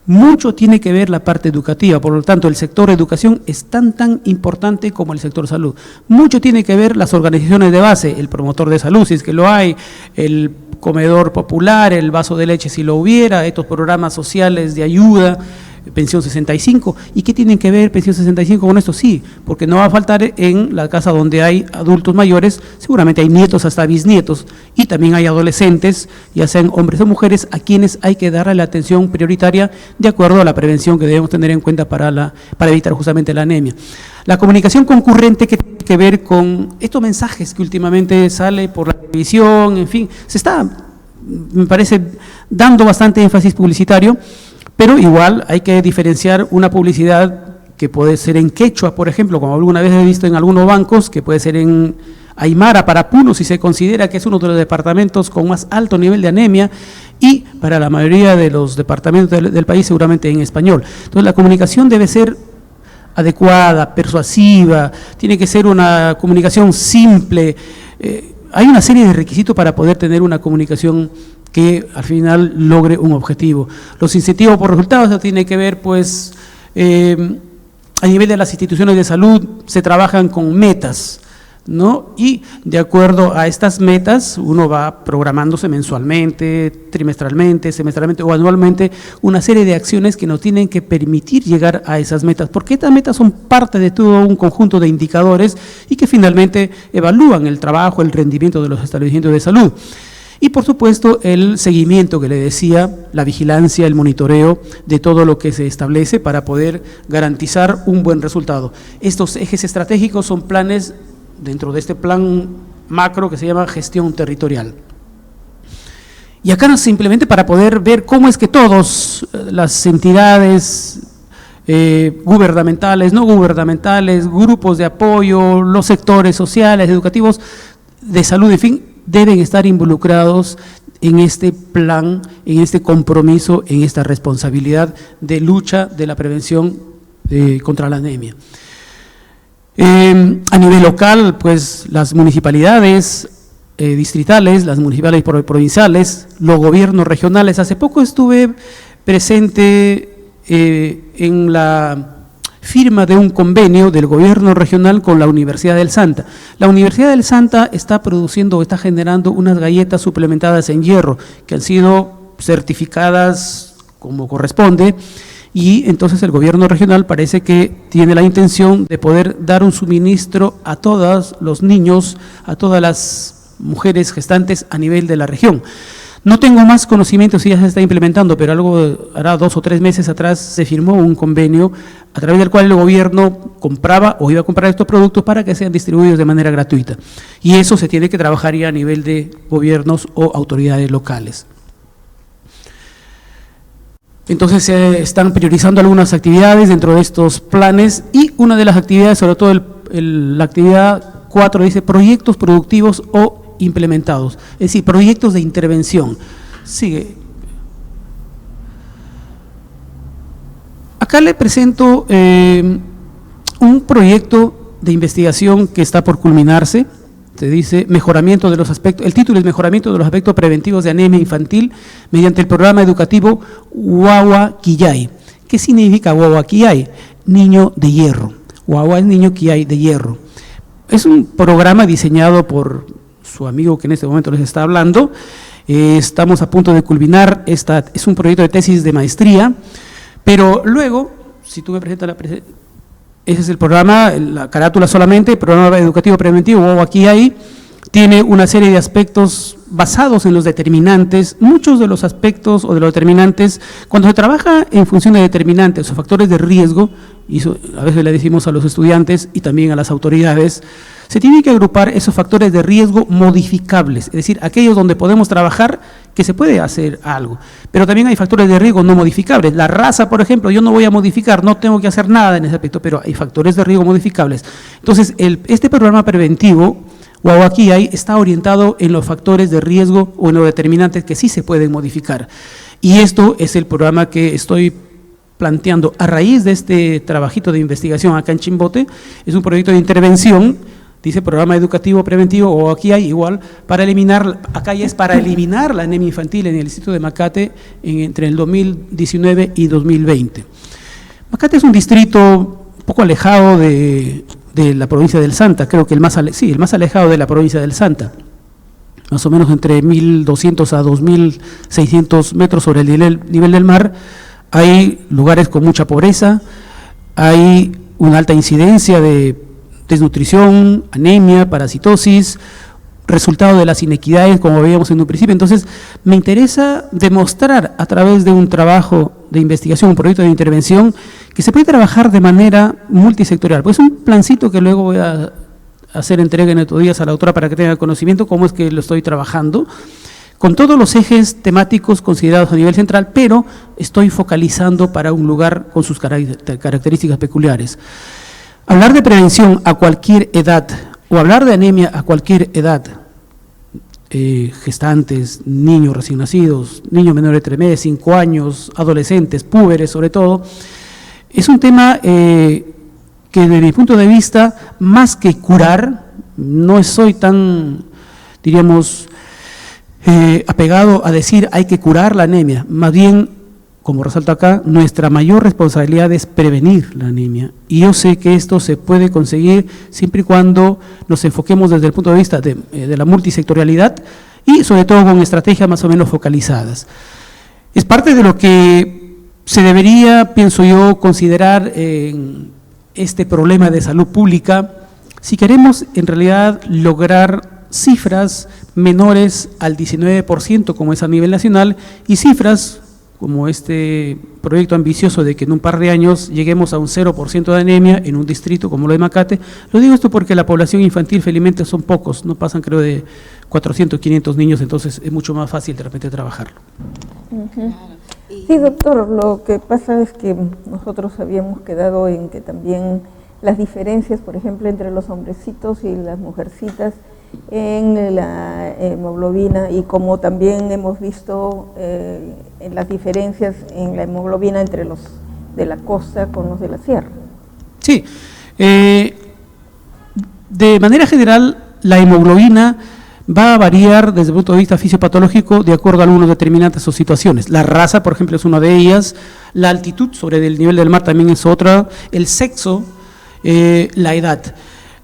Mucho tiene que ver la parte educativa, por lo tanto el sector educación es tan importante como el sector salud. Mucho tiene que ver las organizaciones de base, el promotor de salud, si es que lo hay, el comedor popular, el vaso de leche si lo hubiera, estos programas sociales de ayuda, pensión 65. ¿Y qué tienen que ver pensión 65 con esto? Sí, porque no va a faltar en la casa donde hay adultos mayores, seguramente hay nietos hasta bisnietos, y también hay adolescentes, ya sean hombres o mujeres, a quienes hay que darle la atención prioritaria de acuerdo a la prevención que debemos tener en cuenta para evitar justamente la anemia. La comunicación concurrente que tiene que ver con estos mensajes que últimamente sale por la televisión, en fin, se está, me parece, dando bastante énfasis publicitario, pero igual hay que diferenciar una publicidad que puede ser en quechua, por ejemplo, como alguna vez he visto en algunos bancos, que puede ser en aymara para Puno, si se considera que es uno de los departamentos con más alto nivel de anemia, y para la mayoría de los departamentos del país seguramente en español. Entonces la comunicación debe ser adecuada, persuasiva, tiene que ser una comunicación simple. Hay una serie de requisitos para poder tener una comunicación que al final logre un objetivo. Los incentivos por resultados, eso tiene que ver, pues, a nivel de las instituciones de salud se trabajan con metas, ¿no? Y de acuerdo a estas metas, uno va programándose mensualmente, trimestralmente, semestralmente o anualmente una serie de acciones que nos tienen que permitir llegar a esas metas, porque estas metas son parte de todo un conjunto de indicadores y que finalmente evalúan el trabajo, el rendimiento de los establecimientos de salud. Y por supuesto el seguimiento que le decía, la vigilancia, el monitoreo de todo lo que se establece para poder garantizar un buen resultado. Estos ejes estratégicos son planes dentro de este plan macro que se llama gestión territorial. Y acá simplemente para poder ver cómo es que todas las entidades gubernamentales, no gubernamentales, grupos de apoyo, los sectores sociales, educativos, de salud, en fin, deben estar involucrados en este plan, en este compromiso, en esta responsabilidad de lucha de la prevención contra la anemia. A nivel local, pues las municipalidades distritales, las municipales provinciales, los gobiernos regionales. Hace poco estuve presente en la firma de un convenio del gobierno regional con la Universidad del Santa. La Universidad del Santa está produciendo, está generando unas galletas suplementadas en hierro que han sido certificadas como corresponde, y entonces el gobierno regional parece que tiene la intención de poder dar un suministro a todos los niños, a todas las mujeres gestantes a nivel de la región. No tengo más conocimiento si ya se está implementando, pero algo hará 2 o 3 meses atrás se firmó un convenio a través del cual el gobierno compraba o iba a comprar estos productos para que sean distribuidos de manera gratuita. Y eso se tiene que trabajar ya a nivel de gobiernos o autoridades locales. Entonces se están priorizando algunas actividades dentro de estos planes, y una de las actividades, sobre todo la actividad 4, dice proyectos productivos o implementados, es decir, proyectos de intervención. Sigue. Acá le presento un proyecto de investigación que está por culminarse. Se dice mejoramiento de los aspectos, el título es mejoramiento de los aspectos preventivos de anemia infantil mediante el programa educativo Wawa Quillay. ¿Qué significa Wawa Quillay? Niño de hierro. Wawa es niño Quillay de hierro. Es un programa diseñado por su amigo que en este momento les está hablando. Estamos a punto de culminar, es un proyecto de tesis de maestría, pero luego, si tú me presentas ese es el programa, la carátula solamente, el programa educativo preventivo, o aquí hay, tiene una serie de aspectos basados en los determinantes. Muchos de los aspectos o de los determinantes, cuando se trabaja en función de determinantes o factores de riesgo, y eso a veces le decimos a los estudiantes y también a las autoridades, se tienen que agrupar esos factores de riesgo modificables, es decir, aquellos donde podemos trabajar que se puede hacer algo, pero también hay factores de riesgo no modificables. La raza, por ejemplo, yo no voy a modificar, no tengo que hacer nada en ese aspecto, pero hay factores de riesgo modificables. Entonces, este programa preventivo, Wawa Quillay, está orientado en los factores de riesgo o en los determinantes que sí se pueden modificar. Y esto es el programa que estoy planteando a raíz de este trabajito de investigación acá en Chimbote, es un proyecto de intervención, dice programa educativo preventivo, o aquí hay igual, para eliminar, acá ya es para eliminar la anemia infantil en el distrito de Macate entre el 2019 y 2020. Macate es un distrito un poco alejado de la provincia del Santa, creo que el más alejado de la provincia del Santa, más o menos entre 1.200 a 2.600 metros sobre el nivel del mar. Hay lugares con mucha pobreza, hay una alta incidencia de desnutrición, anemia, parasitosis, resultado de las inequidades, como veíamos en un principio. Entonces, me interesa demostrar a través de un trabajo de investigación, un proyecto de intervención, que se puede trabajar de manera multisectorial. Pues es un plancito que luego voy a hacer entrega en estos días a la autora para que tenga conocimiento cómo es que lo estoy trabajando, con todos los ejes temáticos considerados a nivel central, pero estoy focalizando para un lugar con sus características peculiares. Hablar de prevención a cualquier edad, o hablar de anemia a cualquier edad, gestantes, niños recién nacidos, niños menores de 3 meses, 5 años, adolescentes, púberes sobre todo, es un tema que desde mi punto de vista, más que curar, no soy tan, diríamos, apegado a decir hay que curar la anemia, más bien, como resalto acá, nuestra mayor responsabilidad es prevenir la anemia. Y yo sé que esto se puede conseguir siempre y cuando nos enfoquemos desde el punto de vista de la multisectorialidad y sobre todo con estrategias más o menos focalizadas. Es parte de lo que se debería, pienso yo, considerar en este problema de salud pública si queremos en realidad lograr cifras menores al 19% como es a nivel nacional y cifras como este proyecto ambicioso de que en un par de años lleguemos a un 0% de anemia en un distrito como lo de Macate. Lo digo esto porque la población infantil felizmente son pocos, no pasan creo de 400, 500 niños, entonces es mucho más fácil de repente trabajarlo. Sí, doctor, lo que pasa es que nosotros habíamos quedado en que también las diferencias, por ejemplo, entre los hombrecitos y las mujercitas en la hemoglobina, y como también hemos visto en las diferencias en la hemoglobina entre los de la costa con los de la sierra. Sí, de manera general la hemoglobina va a variar desde el punto de vista fisiopatológico de acuerdo a algunos determinantes o situaciones. La raza, por ejemplo, es una de ellas, la altitud sobre el nivel del mar también es otra, el sexo, la edad.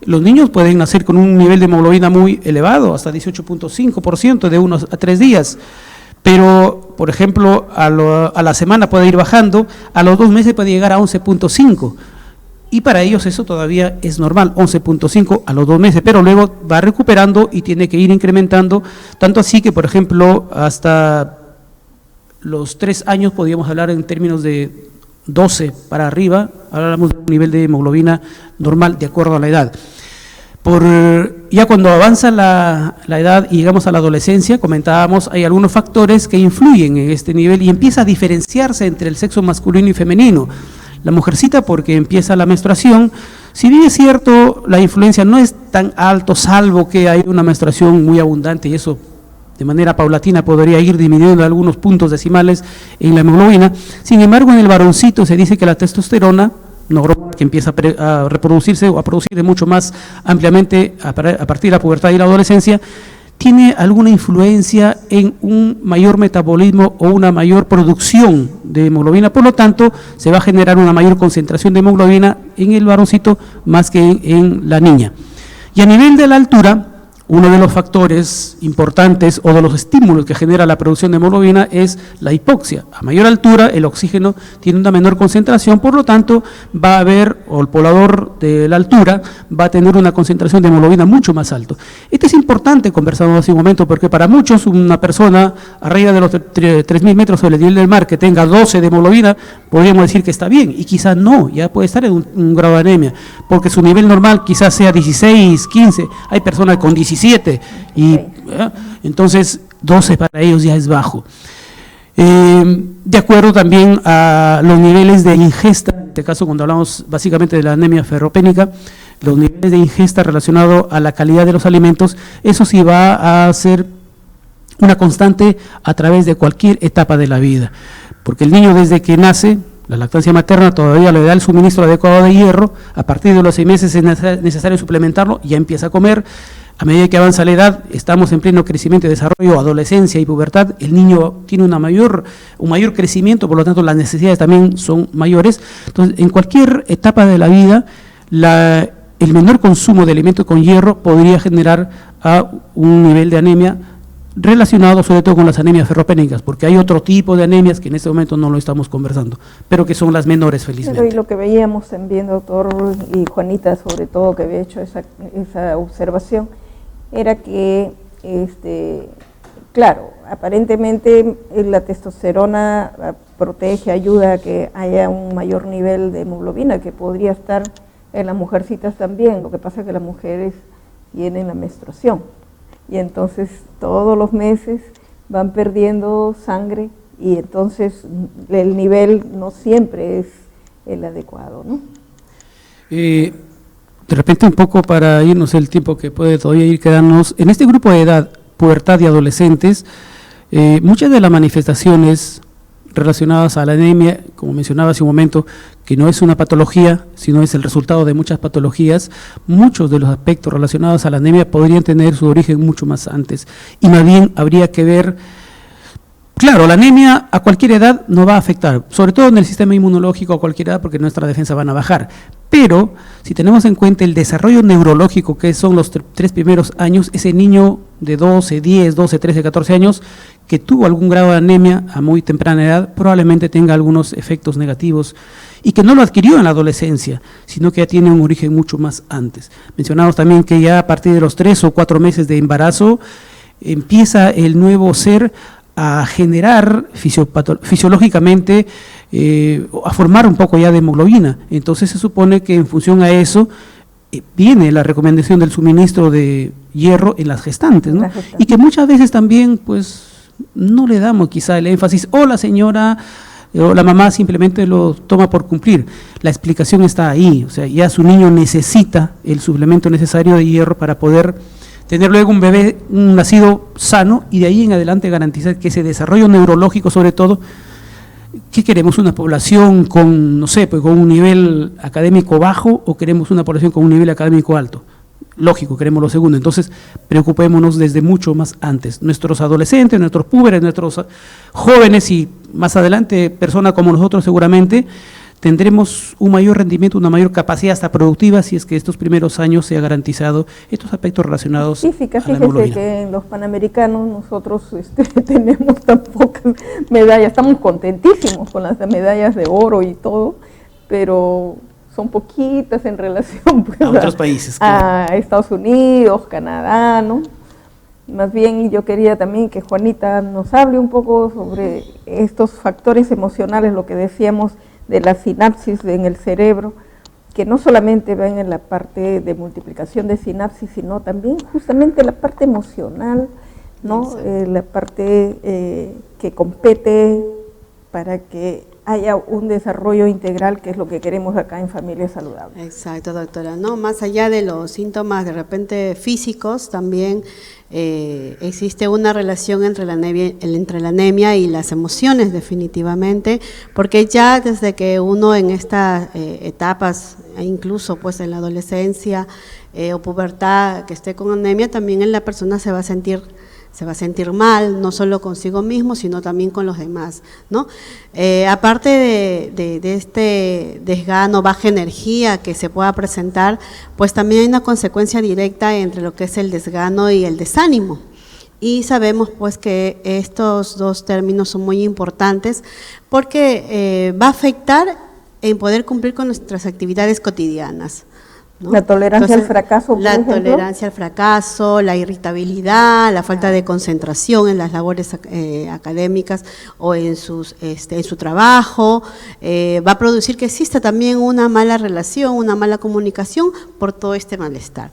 Los niños pueden nacer con un nivel de hemoglobina muy elevado, hasta 18.5% de 1 a 3 días, pero, por ejemplo, a la semana puede ir bajando, a los 2 meses puede llegar a 11.5%, y para ellos eso todavía es normal, 11.5 a los 2 meses, pero luego va recuperando y tiene que ir incrementando, tanto así que, por ejemplo, hasta los 3 años podríamos hablar en términos de 12 para arriba, hablamos de un nivel de hemoglobina normal de acuerdo a la edad. Ya cuando avanza la edad y llegamos a la adolescencia, comentábamos, hay algunos factores que influyen en este nivel y empieza a diferenciarse entre el sexo masculino y femenino. La mujercita porque empieza la menstruación, si bien es cierto, la influencia no es tan alto, salvo que hay una menstruación muy abundante y eso de manera paulatina podría ir disminuyendo algunos puntos decimales en la hemoglobina. Sin embargo, en el varoncito se dice que la testosterona, una hormona que empieza a reproducirse o a producir mucho más ampliamente a partir de la pubertad y la adolescencia, tiene alguna influencia en un mayor metabolismo o una mayor producción de hemoglobina, por lo tanto se va a generar una mayor concentración de hemoglobina en el varoncito más que en la niña. Y a nivel de la altura, uno de los factores importantes o de los estímulos que genera la producción de hemoglobina es la hipoxia. A mayor altura el oxígeno tiene una menor concentración, por lo tanto va a haber, o el poblador de la altura va a tener una concentración de hemoglobina mucho más alto. Esto es importante, conversamos hace un momento, porque para muchos una persona arriba de los 3.000 metros sobre el nivel del mar que tenga 12 de hemoglobina, podríamos decir que está bien, y quizás no, ya puede estar en un grado de anemia, porque su nivel normal quizás sea 16, 15, hay personas con 17, y entonces 12 para ellos ya es bajo. De acuerdo también a los niveles de ingesta, en este caso cuando hablamos básicamente de la anemia ferropénica, los niveles de ingesta relacionados a la calidad de los alimentos, eso sí va a ser una constante a través de cualquier etapa de la vida, porque el niño desde que nace la lactancia materna todavía le da el suministro adecuado de hierro, a partir de los 6 meses es necesario suplementarlo, ya empieza a comer. A medida que avanza la edad, estamos en pleno crecimiento y desarrollo, adolescencia y pubertad, el niño tiene un mayor crecimiento, por lo tanto las necesidades también son mayores. Entonces, en cualquier etapa de la vida, el menor consumo de alimentos con hierro podría generar a un nivel de anemia relacionado sobre todo con las anemias ferropénicas, porque hay otro tipo de anemias que en este momento no lo estamos conversando, pero que son las menores, felizmente. Pero y lo que veíamos también, doctor, y Juanita sobre todo, que había hecho esa observación, era que, claro, aparentemente la testosterona protege, ayuda a que haya un mayor nivel de hemoglobina, que podría estar en las mujercitas también. Lo que pasa es que las mujeres tienen la menstruación y entonces todos los meses van perdiendo sangre y entonces el nivel no siempre es el adecuado, ¿no? De repente, un poco para irnos el tiempo que puede todavía ir quedarnos, en este grupo de edad, pubertad y adolescentes, muchas de las manifestaciones relacionadas a la anemia, como mencionaba hace un momento, que no es una patología, sino es el resultado de muchas patologías, muchos de los aspectos relacionados a la anemia podrían tener su origen mucho más antes. Y más bien habría que ver, claro, la anemia a cualquier edad no va a afectar, sobre todo en el sistema inmunológico a cualquier edad, porque nuestra defensa van a bajar. Pero si tenemos en cuenta el desarrollo neurológico, que son los 3 primeros años, ese niño de 10, 12, 13, 14 años, que tuvo algún grado de anemia a muy temprana edad, probablemente tenga algunos efectos negativos y que no lo adquirió en la adolescencia, sino que ya tiene un origen mucho más antes. Mencionamos también que ya a partir de los 3 o 4 meses de embarazo empieza el nuevo ser a generar fisiológicamente, a formar un poco ya de hemoglobina. Entonces se supone que en función a eso viene la recomendación del suministro de hierro en las gestantes, ¿no? Y que muchas veces también pues no le damos quizá el énfasis, o la señora o la mamá simplemente lo toma por cumplir. La explicación está ahí, o sea, ya su niño necesita el suplemento necesario de hierro para poder tener luego un bebé, un nacido sano, y de ahí en adelante garantizar que ese desarrollo neurológico, sobre todo, ¿qué queremos? ¿Una población con, no sé, pues con un nivel académico bajo, o queremos una población con un nivel académico alto? Lógico, queremos lo segundo. Entonces, preocupémonos desde mucho más antes. Nuestros adolescentes, nuestros púberes, nuestros jóvenes y más adelante, personas como nosotros seguramente, tendremos un mayor rendimiento, una mayor capacidad hasta productiva, si es que estos primeros años se ha garantizado estos aspectos relacionados a la hemoglobina. Fíjese que en los Panamericanos nosotros tenemos tan pocas medallas, estamos contentísimos con las medallas de oro y todo, pero son poquitas en relación pues, a otros países, claro. A Estados Unidos, Canadá, ¿no? Más bien yo quería también que Juanita nos hable un poco sobre estos factores emocionales, lo que decíamos de la sinapsis en el cerebro, que no solamente ven en la parte de multiplicación de sinapsis, sino también justamente la parte emocional, ¿no? La parte que compete para que haya un desarrollo integral, que es lo que queremos acá en Familia Saludable. Exacto, doctora. No, más allá de los síntomas de repente físicos, también existe una relación entre la anemia y las emociones, definitivamente, porque ya desde que uno en estas etapas, incluso pues en la adolescencia o pubertad, que esté con anemia, también en la persona se va a sentir mal, no solo consigo mismo, sino también con los demás, ¿no? Aparte de este desgano, baja energía que se pueda presentar, pues también hay una consecuencia directa entre lo que es el desgano y el desánimo. Y sabemos pues que estos dos términos son muy importantes porque va a afectar en poder cumplir con nuestras actividades cotidianas, ¿no? La tolerancia al fracaso, por ejemplo. La tolerancia al fracaso, la irritabilidad, la falta de concentración en las labores académicas o en su trabajo, va a producir que exista también una mala relación, una mala comunicación por todo este malestar.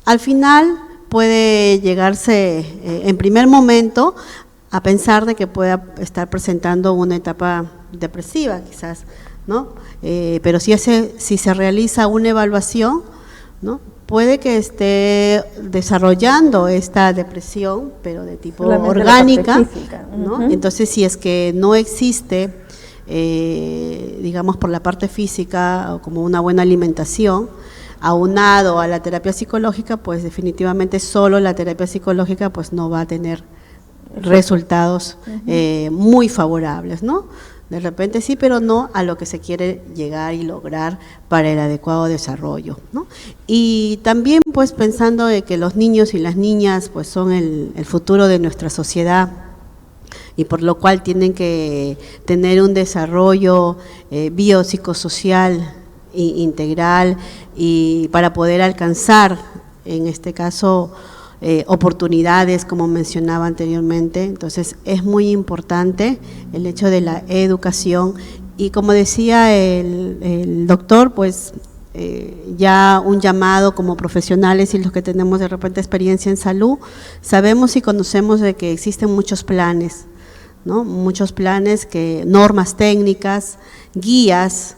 Al final puede llegarse en primer momento a pensar de que pueda estar presentando una etapa depresiva quizás, ¿no? Pero si se realiza una evaluación, ¿no? Puede que esté desarrollando esta depresión, pero de tipo solamente orgánica, física. ¿no? Entonces, si es que no existe digamos por la parte física, como una buena alimentación, aunado a la terapia psicológica, pues definitivamente solo la terapia psicológica pues no va a tener resultados muy favorables, ¿no? De repente sí, pero no a lo que se quiere llegar y lograr para el adecuado desarrollo, ¿no? Y también pues pensando de que los niños y las niñas pues son el futuro de nuestra sociedad, y por lo cual tienen que tener un desarrollo biopsicosocial integral, y para poder alcanzar, en este caso, oportunidades, como mencionaba anteriormente. Entonces es muy importante el hecho de la educación, y como decía el doctor, pues ya un llamado como profesionales y los que tenemos de repente experiencia en salud, sabemos y conocemos de que existen muchos planes, ¿no? Muchos planes, normas técnicas, guías,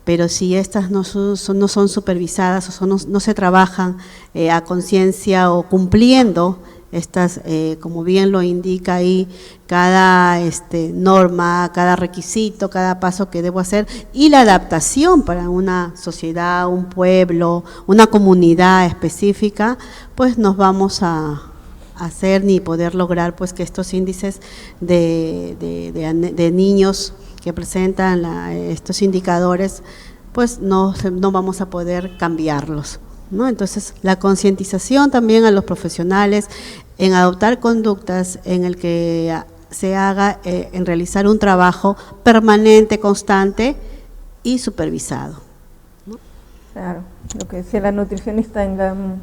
pero si estas no son supervisadas o no se trabajan a conciencia o cumpliendo estas, como bien lo indica ahí, cada norma, cada requisito, cada paso que debo hacer, y la adaptación para una sociedad, un pueblo, una comunidad específica, pues nos vamos a hacer ni poder lograr pues que estos índices de niños que presentan estos indicadores, pues no vamos a poder cambiarlos, ¿no? Entonces, la concientización también a los profesionales en adoptar conductas en el que se haga, en realizar un trabajo permanente, constante y supervisado, ¿no? Claro, lo que decía la nutricionista en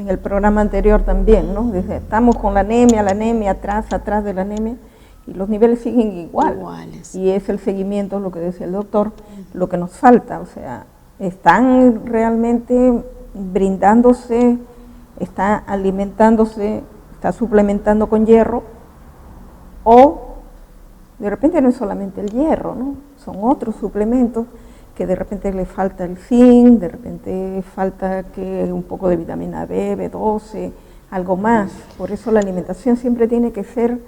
el programa anterior también, ¿no? Dice, estamos con la anemia atrás de la anemia, y los niveles siguen iguales. Y es el seguimiento, lo que decía el doctor, lo que nos falta. O sea, están realmente brindándose, está alimentándose, está suplementando con hierro, o de repente no es solamente el hierro, ¿no? Son otros suplementos que de repente le falta el zinc, de repente falta un poco de vitamina B, B12, algo más. Por eso la alimentación siempre tiene que ser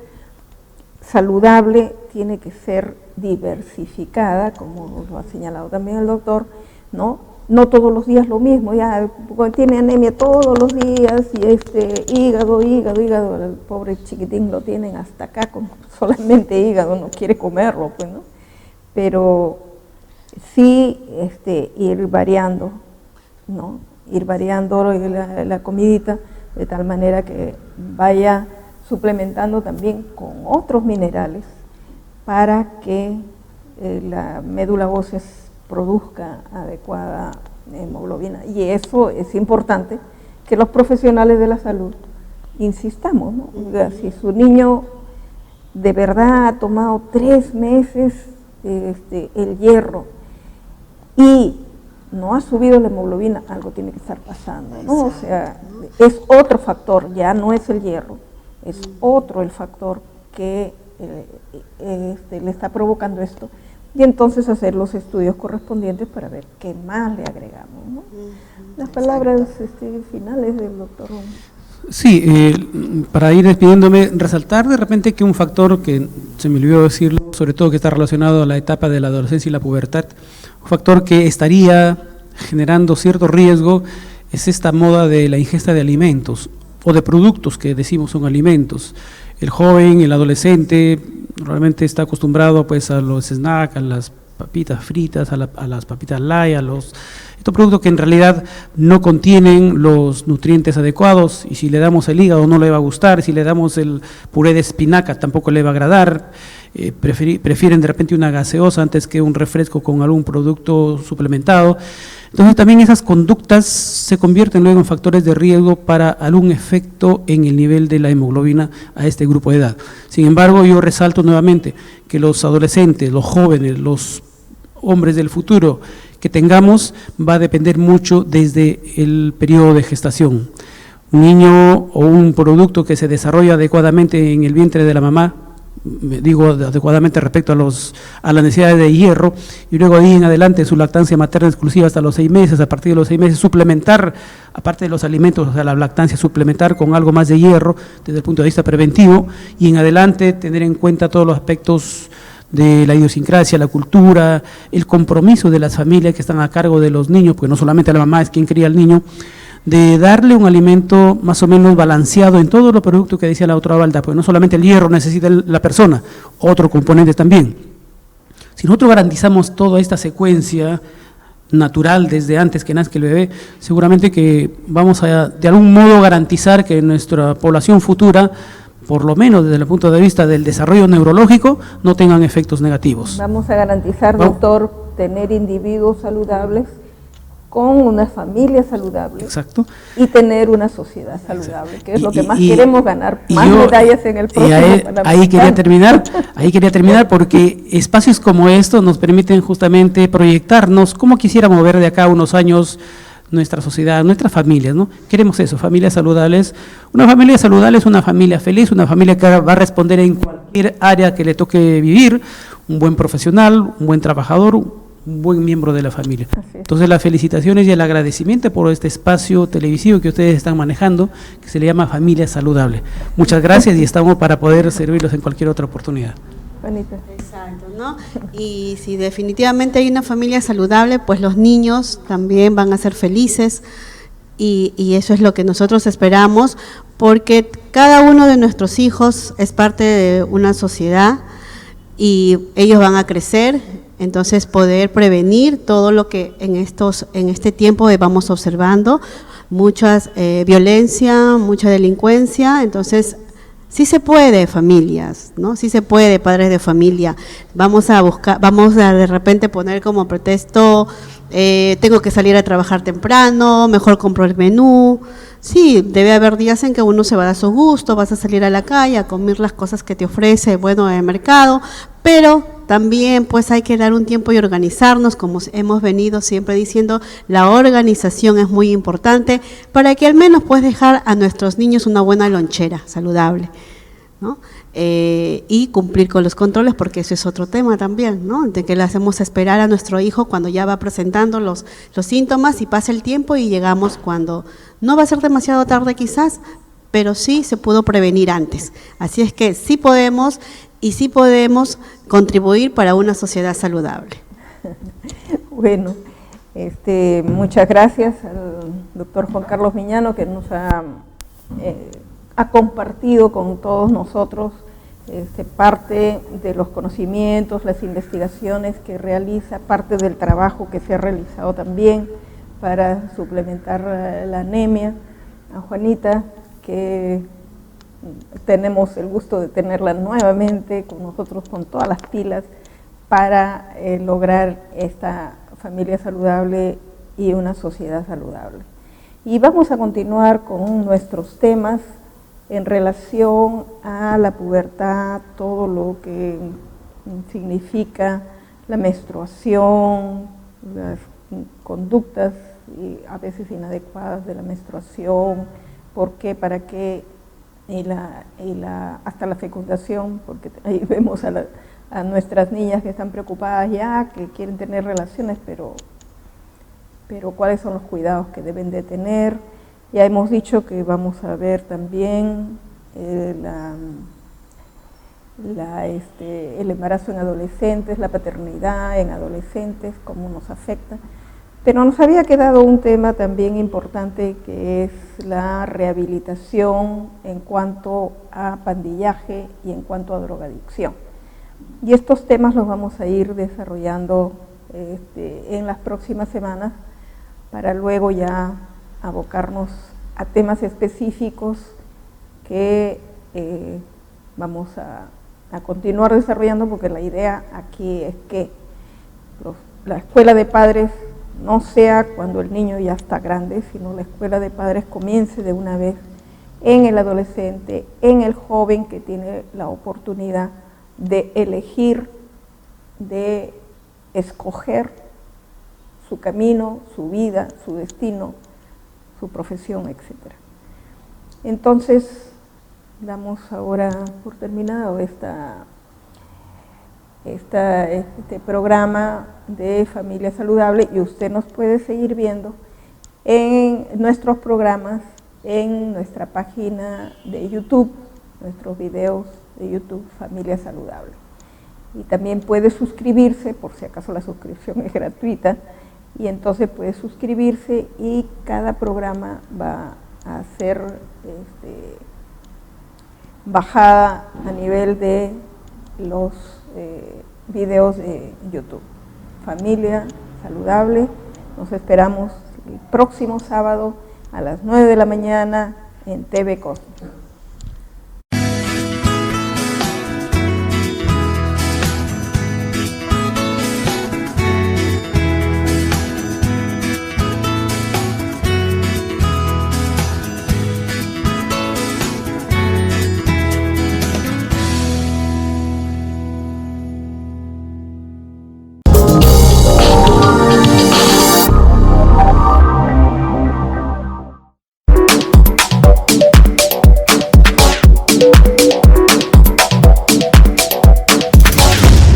saludable, tiene que ser diversificada, como lo ha señalado también el doctor, ¿no? No todos los días lo mismo, ya tiene anemia todos los días, y hígado, el pobre chiquitín lo tienen hasta acá con solamente hígado, no quiere comerlo, pues, ¿no? Pero sí ir variando, ¿no? Ir variando la comidita de tal manera que vaya suplementando también con otros minerales para que la médula ósea produzca adecuada hemoglobina. Y eso es importante que los profesionales de la salud insistamos, ¿no? Si su niño de verdad ha tomado 3 meses el hierro y no ha subido la hemoglobina, algo tiene que estar pasando, ¿no? O sea, es otro factor, ya no es el hierro, es otro el factor que le está provocando esto, y entonces hacer los estudios correspondientes para ver qué más le agregamos, ¿no? Las palabras finales del doctor. Sí, para ir despidiéndome, resaltar de repente que un factor que se me olvidó decirlo, sobre todo que está relacionado a la etapa de la adolescencia y la pubertad, un factor que estaría generando cierto riesgo es esta moda de la ingesta de alimentos o de productos que decimos son alimentos. El joven, el adolescente, normalmente está acostumbrado pues a los snacks, a las papitas fritas, a las papitas light, estos productos que en realidad no contienen los nutrientes adecuados, y si le damos el hígado no le va a gustar, si le damos el puré de espinaca tampoco le va a agradar. Prefieren de repente una gaseosa antes que un refresco con algún producto suplementado. Entonces también esas conductas se convierten luego en factores de riesgo para algún efecto en el nivel de la hemoglobina a este grupo de edad. Sin embargo, yo resalto nuevamente que los adolescentes, los jóvenes, los hombres del futuro que tengamos va a depender mucho desde el periodo de gestación. Un niño o un producto que se desarrolla adecuadamente en el vientre de la mamá, digo adecuadamente respecto a las necesidades de hierro, y luego ahí en adelante su lactancia materna exclusiva hasta los 6 meses, a partir de los 6 meses suplementar, aparte de los alimentos, o sea, la lactancia, suplementar con algo más de hierro desde el punto de vista preventivo, y en adelante tener en cuenta todos los aspectos de la idiosincrasia, la cultura, el compromiso de las familias que están a cargo de los niños, porque no solamente la mamá es quien cría al niño, de darle un alimento más o menos balanceado en todos los productos que decía la doctora Balda, porque no solamente el hierro necesita la persona, otro componente también. Si nosotros garantizamos toda esta secuencia natural desde antes que nazca el bebé, seguramente que vamos a de algún modo garantizar que nuestra población futura, por lo menos desde el punto de vista del desarrollo neurológico, no tengan efectos negativos. Vamos a garantizar, doctor, tener individuos saludables con una familia saludable. Exacto. Y tener una sociedad saludable, que es lo que más queremos ganar, más medallas en el próximo ahí quería terminar porque espacios como estos nos permiten justamente proyectarnos cómo quisiéramos ver de acá a unos años nuestra sociedad, nuestras familias, ¿no? Queremos eso, familias saludables. Una familia saludable es una familia feliz, una familia que va a responder en cualquier área que le toque vivir, un buen profesional, un buen trabajador, un buen miembro de la familia. Entonces las felicitaciones y el agradecimiento por este espacio televisivo que ustedes están manejando, que se le llama Familia Saludable. Muchas gracias y estamos para poder servirlos en cualquier otra oportunidad. Bonita. Exacto, ¿no? Y si definitivamente hay una familia saludable, pues los niños también van a ser felices y eso es lo que nosotros esperamos, porque cada uno de nuestros hijos es parte de una sociedad y ellos van a crecer. Entonces, poder prevenir todo lo que en este tiempo vamos observando, muchas violencia, mucha delincuencia. Entonces, sí se puede, familias, ¿no? Sí se puede, padres de familia. Vamos a de repente poner como pretexto, tengo que salir a trabajar temprano, mejor compro el menú. Sí, debe haber días en que uno se va a dar su gusto, vas a salir a la calle a comer las cosas que te ofrece, bueno, el mercado, pero también pues hay que dar un tiempo y organizarnos, como hemos venido siempre diciendo, la organización es muy importante para que al menos puedas dejar a nuestros niños una buena lonchera saludable, ¿no? Y cumplir con los controles, porque eso es otro tema también, ¿no? De que le hacemos esperar a nuestro hijo cuando ya va presentando los síntomas y pasa el tiempo y llegamos cuando no va a ser demasiado tarde quizás, pero sí se pudo prevenir antes. Así es que sí podemos y sí podemos contribuir para una sociedad saludable. Bueno, muchas gracias al doctor Juan Carlos Miñano, que nos ha compartido con todos nosotros parte de los conocimientos, las investigaciones que realiza, parte del trabajo que se ha realizado también para suplementar la anemia. A Juanita, que tenemos el gusto de tenerla nuevamente con nosotros con todas las pilas para lograr esta familia saludable y una sociedad saludable. Y vamos a continuar con nuestros temas en relación a la pubertad, todo lo que significa la menstruación, las conductas a veces inadecuadas de la menstruación, por qué, para qué, hasta la fecundación, porque ahí vemos a nuestras niñas que están preocupadas ya, que quieren tener relaciones, pero cuáles son los cuidados que deben de tener. Ya hemos dicho que vamos a ver también el embarazo en adolescentes, la paternidad en adolescentes, cómo nos afecta. Pero nos había quedado un tema también importante, que es la rehabilitación en cuanto a pandillaje y en cuanto a drogadicción. Y estos temas los vamos a ir desarrollando en las próximas semanas, para luego ya abocarnos a temas específicos que vamos a continuar desarrollando, porque la idea aquí es que la escuela de padres no sea cuando el niño ya está grande, sino la escuela de padres comience de una vez en el adolescente, en el joven que tiene la oportunidad de elegir, de escoger su camino, su vida, su destino, su profesión, etc. Entonces, damos ahora por terminado este programa de Familia Saludable, y usted nos puede seguir viendo en nuestros programas, en nuestra página de YouTube, nuestros videos de YouTube Familia Saludable. y también puede suscribirse, por si acaso la suscripción es gratuita, y entonces puede suscribirse y cada programa va a ser bajada a nivel de los videos de YouTube. Familia Saludable, nos esperamos el próximo sábado a las 9 de la mañana en TV Cosmos.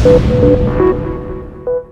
Thank you.